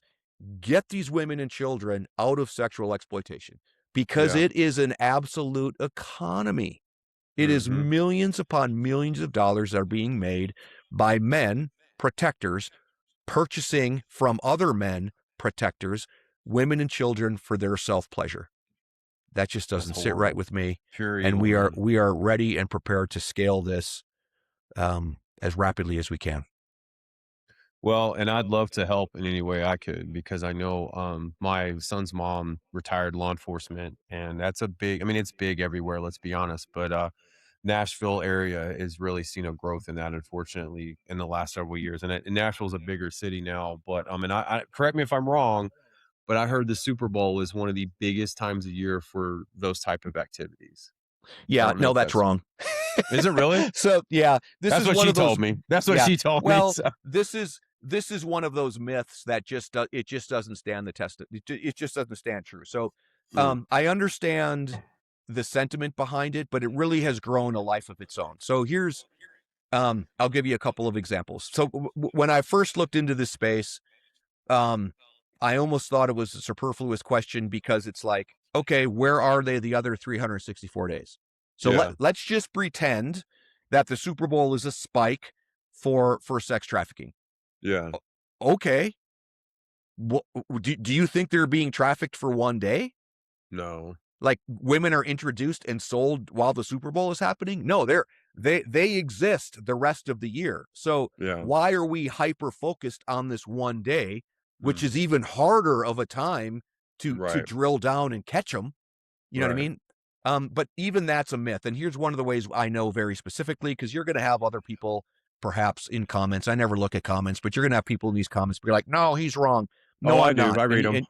get these women and children out of sexual exploitation, because it is an absolute economy. It is millions upon millions of dollars that are being made by men, protectors, purchasing from other men, protectors, women and children for their self-pleasure. That just doesn't sit right with me. And we are ready and prepared to scale this as rapidly as we can. Well, and I'd love to help in any way I could, because I know my son's mom retired law enforcement, and that's a big, I mean, it's big everywhere, let's be honest, but Nashville area is really seen a growth in that, unfortunately, in the last several years. And Nashville's a bigger city now, but and I correct me if I'm wrong, but I heard the Super Bowl is one of the biggest times of year for those type of activities. I Yeah, don't know no, if that's wrong. Is it really? So yeah, That's what she told me. That's what she told me. Well, So. this is one of those myths that it just doesn't stand the test. It just doesn't stand true. So I understand the sentiment behind it, but it really has grown a life of its own. So here's I'll give you a couple of examples. So when I first looked into this space, I almost thought it was a superfluous question because it's like, okay, where are they the other 364 days? So let's just pretend that the Super Bowl is a spike for sex trafficking. Yeah. Okay. Do you think they're being trafficked for one day? No. Like women are introduced and sold while the Super Bowl is happening? No, they exist the rest of the year. So why are we hyper focused on this one day, which is even harder of a time to drill down and catch them? You know what I mean? But even that's a myth. And here's one of the ways I know very specifically, because you're going to have other people perhaps in comments. I never look at comments, but you're going to have people in these comments be like, no, he's wrong. No, I I'm do. not. I read them.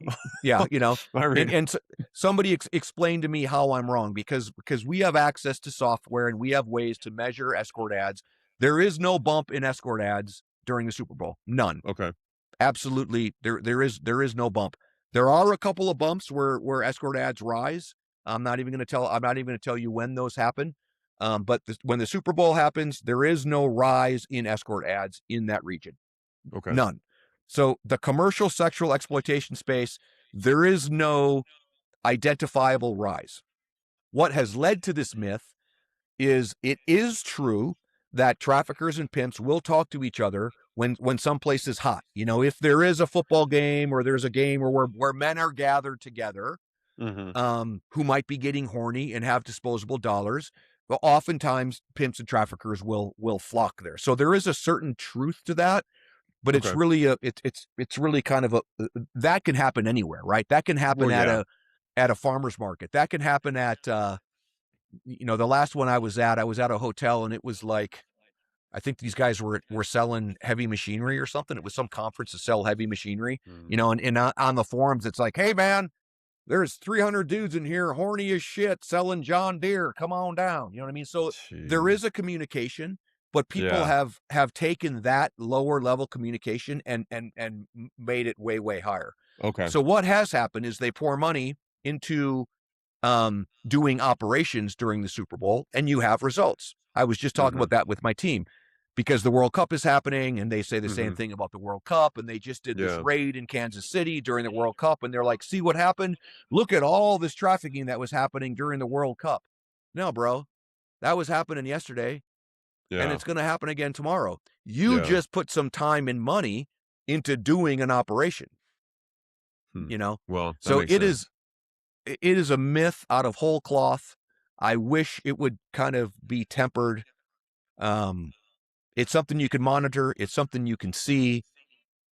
Yeah, you know, I read and somebody explained to me how I'm wrong, because we have access to software and we have ways to measure escort ads. There is no bump in escort ads during the Super Bowl. None. Okay. Absolutely. There is no bump. There are a couple of bumps where escort ads rise. I'm not even going to tell you when those happen. But when the Super Bowl happens, there is no rise in escort ads in that region. Okay. None. So the commercial sexual exploitation space, there is no identifiable rise. What has led to this myth is it is true that traffickers and pimps will talk to each other when someplace is hot. You know, if there is a football game or there's a game where men are gathered together, who might be getting horny and have disposable dollars, well, oftentimes pimps and traffickers will flock there. So there is a certain truth to that, but it's really it's really kind of that can happen anywhere, right? That can happen at a farmer's market. That can happen at you know, the last one I was at a hotel, and it was like, I think these guys were selling heavy machinery or something. It was some conference to sell heavy machinery, you know, and on the forums, it's like, hey man, there's 300 dudes in here, horny as shit, selling John Deere. Come on down. You know what I mean? So there is a communication, but people have taken that lower level communication and made it way, way higher. Okay. So what has happened is they pour money into doing operations during the Super Bowl, and you have results. I was just talking about that with my team, because the World Cup is happening, and they say the same thing about the World Cup, and they just did this raid in Kansas City during the World Cup, and they're like, see what happened? Look at all this trafficking that was happening during the World Cup. No, bro, that was happening yesterday, and it's going to happen again tomorrow. You just put some time and money into doing an operation, you know? Well, so it is a myth out of whole cloth. I wish it would kind of be tempered. It's something you can monitor. It's something you can see.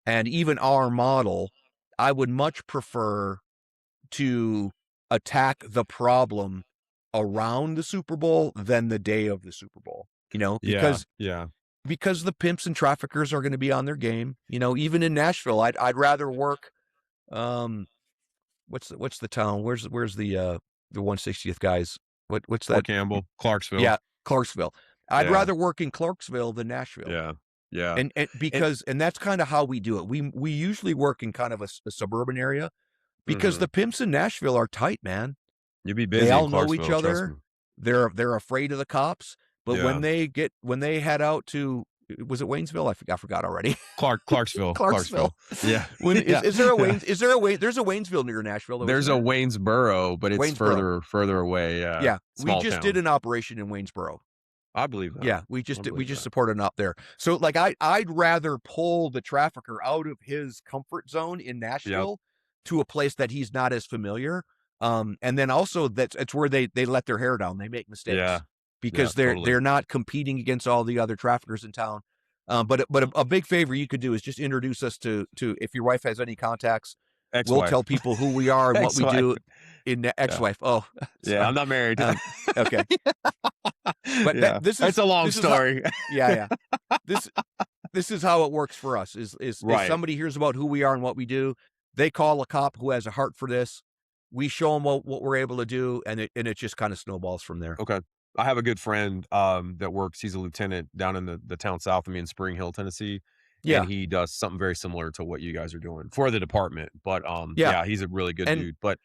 And even our model, I would much prefer to attack the problem around the Super Bowl than the day of the Super Bowl, you know, because the pimps and traffickers are going to be on their game. You know, even in Nashville, I'd rather work, what's the town? Where's the 160th guys? What's that? Fort Campbell, Clarksville. Yeah, Clarksville. I'd rather work in Clarksville than Nashville. Yeah. And because that's kind of how we do it. We usually work in kind of a suburban area, because the pimps in Nashville are tight, man. You'd be busy. They all know each other. They're afraid of the cops. But when they head out to, was it Waynesville? I forgot already. Clarksville. Yeah. Is there a Waynes? Is there a Wayne? There's a Waynesville near Nashville. There's a Waynesboro, but it's further away. Yeah. Yeah. We just did an operation in Waynesboro. I believe that. Yeah, we just supported an op there. So like I'd rather pull the trafficker out of his comfort zone in Nashville to a place that he's not as familiar. And then also it's where they let their hair down. They make mistakes. Because they're not competing against all the other traffickers in town. But a big favor you could do is just introduce us to, if your wife has any contacts, ex-wife. We'll tell people who we are and what we do in ex-wife. Oh, yeah, I'm not married. Okay. But it's a long story. This is how it works for us is if somebody hears about who we are and what we do, they call a cop who has a heart for this. We show them what we're able to do, and it just kind of snowballs from there. Okay. I have a good friend that works. He's a lieutenant down in the town south of me in Spring Hill, Tennessee, and Yeah, he does something very similar to what you guys are doing for the department. But yeah, yeah, he's a really good and dude. But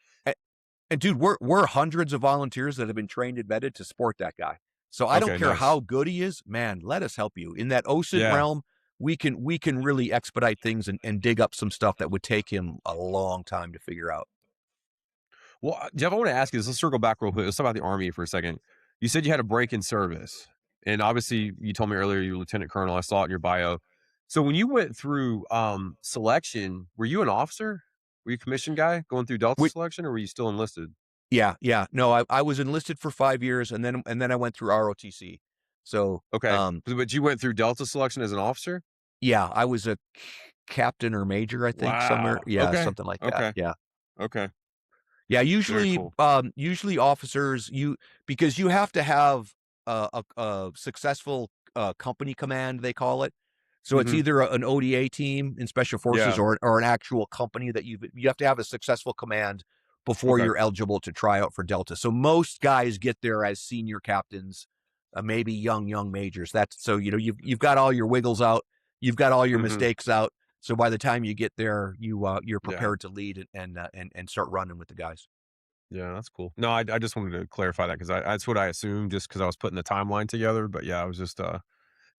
and dude, we're hundreds of volunteers that have been trained and vetted to support that guy. So I don't okay, care how nice. good he is, man. Let us help you in that OSINT Yeah. realm. We can really expedite things and dig up some stuff that would take him a long time to figure out. Well, Jeff, I want to ask you this. Let's circle back real quick. Let's talk about the Army for a second. You said you had a break in service, and obviously, you told me earlier you're Lieutenant Colonel. I saw it in your bio. So when you went through selection, were you an officer? Were you a commissioned guy going through Delta We, selection, or were you still enlisted? yeah, yeah. No, I was enlisted for 5 years, and then I went through ROTC. So Okay, but you went through Delta selection as an officer. yeah, I was a captain or major, I think, somewhere. Wow. Yeah, Okay. something like that. Okay. Yeah. Okay. Yeah, Very usually, cool. usually officers, because you have to have a successful company command, they call it. So it's Hmm. either an ODA team in special forces Yeah. or an actual company that you have to have a successful command before Okay. you're eligible to try out for Delta. So most guys get there as senior captains, maybe young majors. That's so you've got all your wiggles out, you've got all your Hmm. mistakes out. So by the time you get there, you're Yeah. prepared to lead and start running with the guys. Yeah, that's cool. No, I just wanted to clarify that because that's what I assumed just because I was putting the timeline together. But yeah, I was just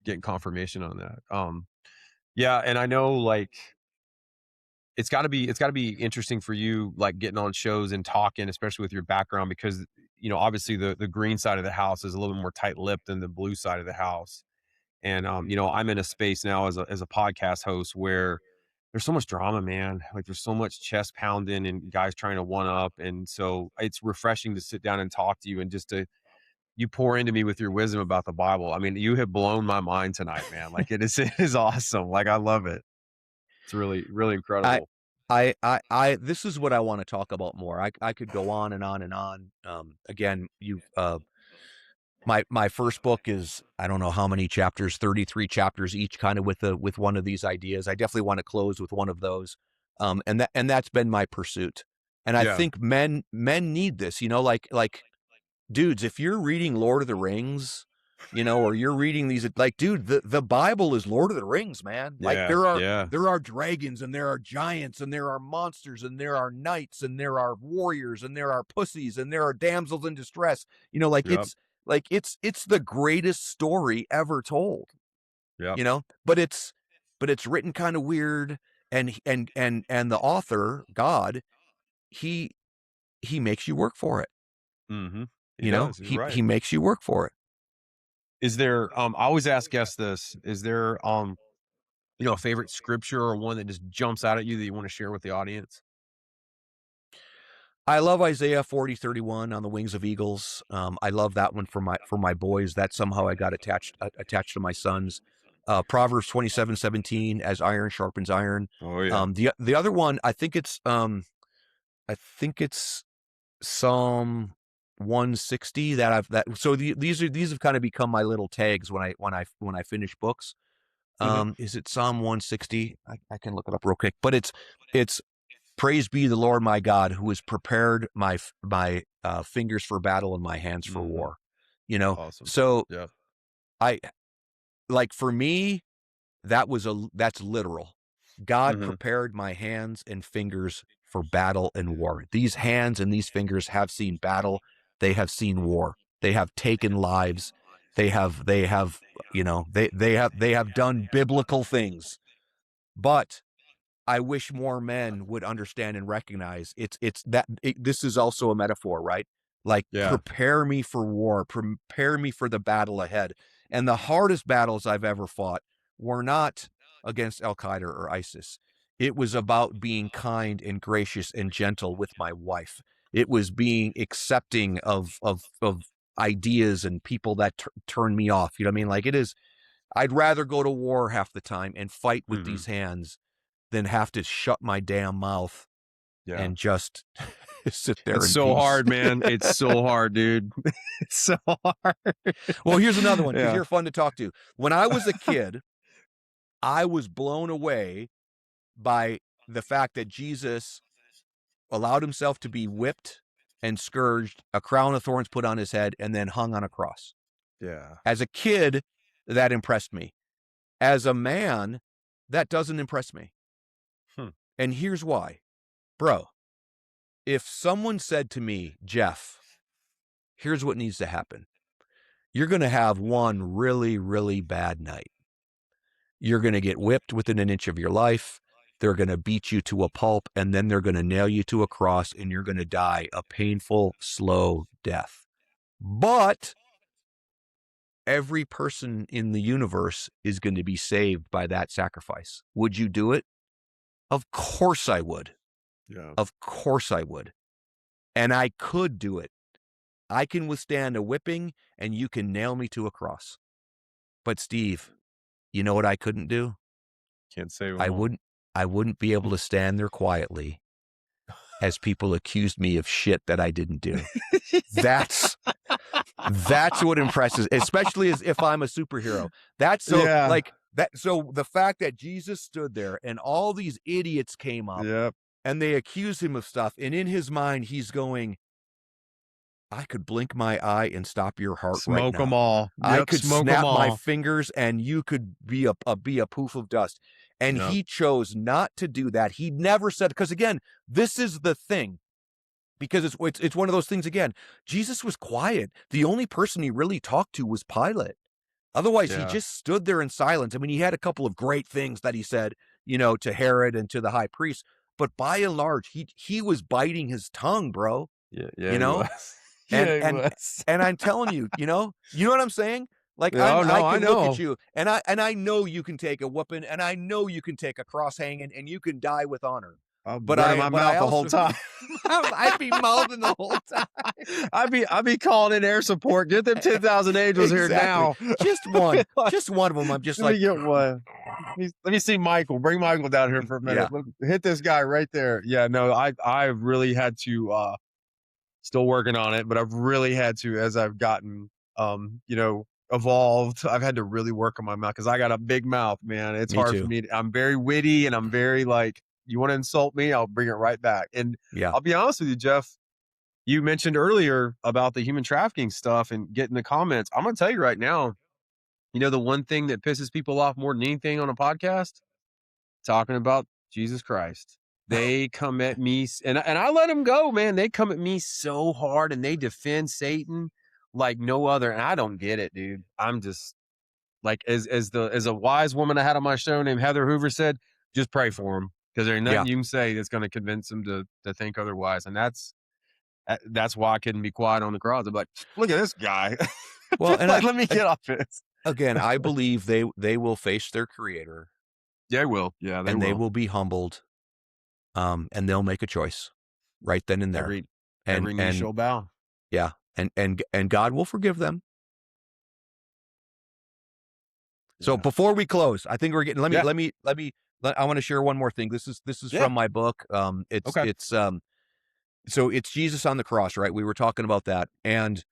getting confirmation on that. Yeah, and I know like it's got to be interesting for you like getting on shows and talking, especially with your background, because obviously the green side of the house is a little bit more tight lipped than the blue side of the house. And I'm in a space now as a podcast host where there's so much drama, man. Like there's so much chest pounding and guys trying to one up. And so it's refreshing to sit down and talk to you and just to you pour into me with your wisdom about the Bible. I mean, you have blown my mind tonight, man. Like it is it is awesome. Like I love it. It's really, really I, incredible. this is what I want to talk about more. I could go on and on and on. Again, my first book is, I don't know how many chapters, 33 chapters each, kind of with one of these ideas. I definitely want to close with one of those. And that's been my pursuit. And I Yeah. think men need this, like dudes, if you're reading Lord of the Rings, or you're reading these, like, dude, the Bible is Lord of the Rings, man. Like Yeah. there are Yeah. there are dragons and there are giants and there are monsters and there are knights and there are warriors and there are pussies and there are damsels in distress. Like Yep. it's the greatest story ever told, Yep. but it's written kind of weird, and the author, God, he he makes you work for it. Mm-hmm. He does. You're He right. makes you work for it. Is there I always ask guests this, is there a favorite scripture or one that just jumps out at you that you want to share with the audience? I love Isaiah 40:31 on the wings of eagles. I love that one for my boys. That somehow I got attached to my sons. Proverbs 27:17, as iron sharpens iron. Oh yeah. The other one, I think it's Psalm 160 that I've that so these have kind of become my little tags when I finish books. Hmm. Is it Psalm 160? I can look it up real quick, but it's praise be the Lord my God, who has prepared my fingers for battle and my hands for Hmm. war. You know, Awesome. so Yeah. I like for me, that's literal. God Hmm. prepared my hands and fingers for battle and war. These hands and these fingers have seen battle. They have seen war. They have taken lives. They have they have done biblical things. But I wish more men would understand and recognize this is also a metaphor, right? Like, Yeah. prepare me for war, prepare me for the battle ahead. And the hardest battles I've ever fought were not against Al Qaeda or ISIS. It was about being kind and gracious and gentle with my wife. It was being accepting of ideas and people that turn me off. You know what I mean? Like, it is. I'd rather go to war half the time and fight with Hmm. these hands than have to shut my damn mouth Yeah. and just sit there It's in so peace. hard, man. It's so hard, dude. It's so hard. Well, here's another one, because Yeah. you're fun to talk to. When I was a kid, I was blown away by the fact that Jesus allowed himself to be whipped and scourged, a crown of thorns put on his head, and then hung on a cross. Yeah. As a kid, that impressed me. As a man, that doesn't impress me. And here's why. Bro, if someone said to me, Jeff, here's what needs to happen. You're going to have one really, really bad night. You're going to get whipped within an inch of your life. They're going to beat you to a pulp, and then they're going to nail you to a cross, and you're going to die a painful, slow death. But every person in the universe is going to be saved by that sacrifice. Would you do it? Of course I would. Yeah. Of course I would. And I could do it. I can withstand a whipping, and you can nail me to a cross. But Steve, you know what I couldn't do? Can't say I wouldn't be able to stand there quietly as people accused me of shit that I didn't do. That's what impresses, especially as if I'm a superhero. That's so like that. So the fact that Jesus stood there and all these idiots came up and they accused him of stuff, and in his mind he's going, I could blink my eye and stop your heart right now. Smoke them all. I could snap my fingers and you could be a poof of dust. And he chose not to do that. He never said, because again, this is the thing, because it's one of those things again. Jesus was quiet. The only person he really talked to was Pilate. Otherwise, he just stood there in silence. I mean, he had a couple of great things that he said, to Herod and to the high priest, but by and large, he was biting his tongue, bro. And I'm telling you, you know what I'm saying? Like, I can look at you, and I know you can take a whooping, and I know you can take a cross hanging, and you can die with honor. But my mouth the whole time. I'd be mouthing the whole time. I'd be calling in air support. Get them 10,000 angels here now. Just one of them. I'm just Let me get one. Let me see Michael. Bring Michael down here for a minute. Hit this guy right there. Yeah, no, I really had to. Still working on it, but I've really had to, as I've gotten, evolved. I've had to really work on my mouth because I got a big mouth, man. It's hard for me. I'm very witty, and I'm very like, you want to insult me, I'll bring it right back. And I'll be honest with you, Jeff, you mentioned earlier about the human trafficking stuff and getting the comments. I'm going to tell you right now, the one thing that pisses people off more than anything on a podcast, talking about Jesus Christ. They come at me, and I let them go, man. They come at me so hard, and they defend Satan like no other. And I don't get it, dude. I'm just like, as a wise woman I had on my show named Heather Hoover said, just pray for him, because there's nothing you can say that's going to convince them to think otherwise. And that's why I couldn't be quiet on the cross. I'm like, look at this guy. Well, and let me get off this. Again, I believe they will face their Creator. Yeah, they will. Yeah, they will be humbled. And they'll make a choice right then and there. Every knee shall bow. Yeah. And God will forgive them. So before we close, I think we're getting, I want to share one more thing. This is from my book. So it's Jesus on the cross, right? We were talking about that. And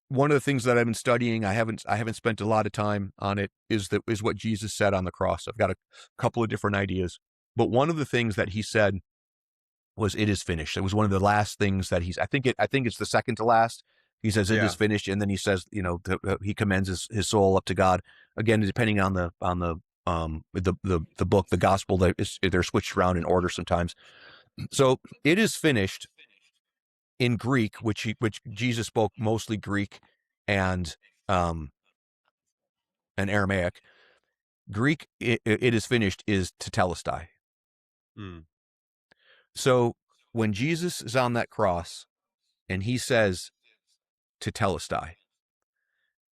one of the things that I've been studying, I haven't spent a lot of time on it, is what Jesus said on the cross. I've got a couple of different ideas. But one of the things that he said was, "It is finished." It was one of the last things that I think it's the second to last. He says, "It is finished," and then he says, he commends his soul up to God. Again, depending on the book, the gospel, they're switched around in order sometimes. So, "It is finished" in Greek, which Jesus spoke mostly Greek and Aramaic. Greek, it is finished, is tetelestai. So when Jesus is on that cross and he says tetelestai,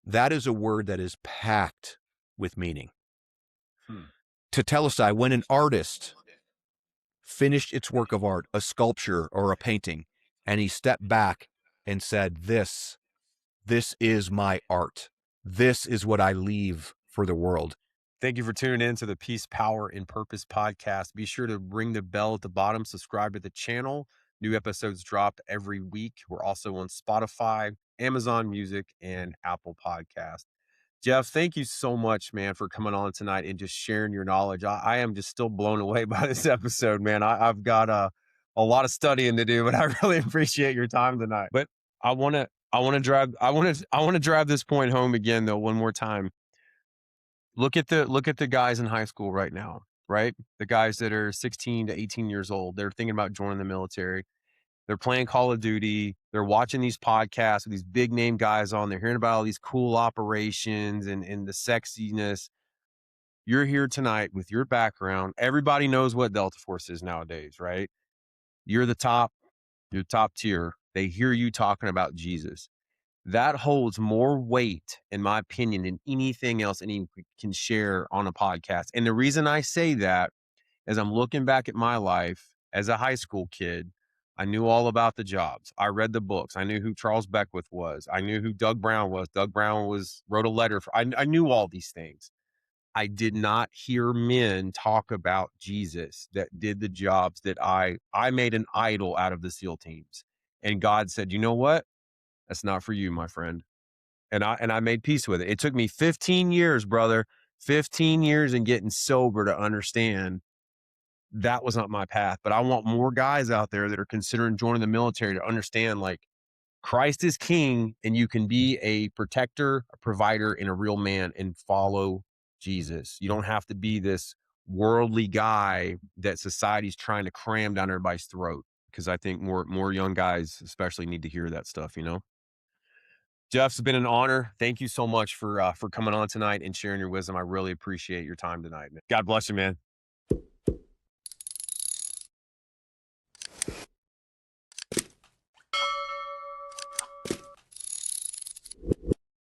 that is a word that is packed with meaning. Tetelestai, when an artist finished its work of art, a sculpture or a painting, and he stepped back and said, this is my art. This is what I leave for the world. Thank you for tuning in to the Peace, Power, and Purpose podcast. Be sure to ring the bell at the bottom. Subscribe to the channel. New episodes drop every week. We're also on Spotify, Amazon Music, and Apple Podcast. Jeff, thank you so much, man, for coming on tonight and just sharing your knowledge. I am just still blown away by this episode, man. I've got a lot of studying to do, but I really appreciate your time tonight. But I want to drive this point home again though one more time. Look at the guys in high school right now, right? The guys that are 16 to 18 years old, they're thinking about joining the military. They're playing Call of Duty. They're watching these podcasts with these big name guys on. They're hearing about all these cool operations and the sexiness. You're here tonight with your background. Everybody knows what Delta Force is nowadays, right? You're the top, you're top tier. They hear you talking about Jesus. That holds more weight, in my opinion, than anything else anyone can share on a podcast. And the reason I say that is I'm looking back at my life as a high school kid. I knew all about the jobs. I read the books. I knew who Charles Beckwith was. I knew who Doug Brown was. Doug Brown wrote a letter for, I knew all these things. I did not hear men talk about Jesus that did the jobs that I made an idol out of the SEAL teams. And God said, you know what? That's not for you, my friend. And I made peace with it. It took me 15 years, brother, 15 years and getting sober to understand that was not my path. But I want more guys out there that are considering joining the military to understand like Christ is king and you can be a protector, a provider, and a real man and follow Jesus. You don't have to be this worldly guy that society's trying to cram down everybody's throat. Because I think more young guys especially need to hear that stuff, you know? Jeff, it's been an honor. Thank you so much for coming on tonight and sharing your wisdom. I really appreciate your time tonight, man. God bless you, man.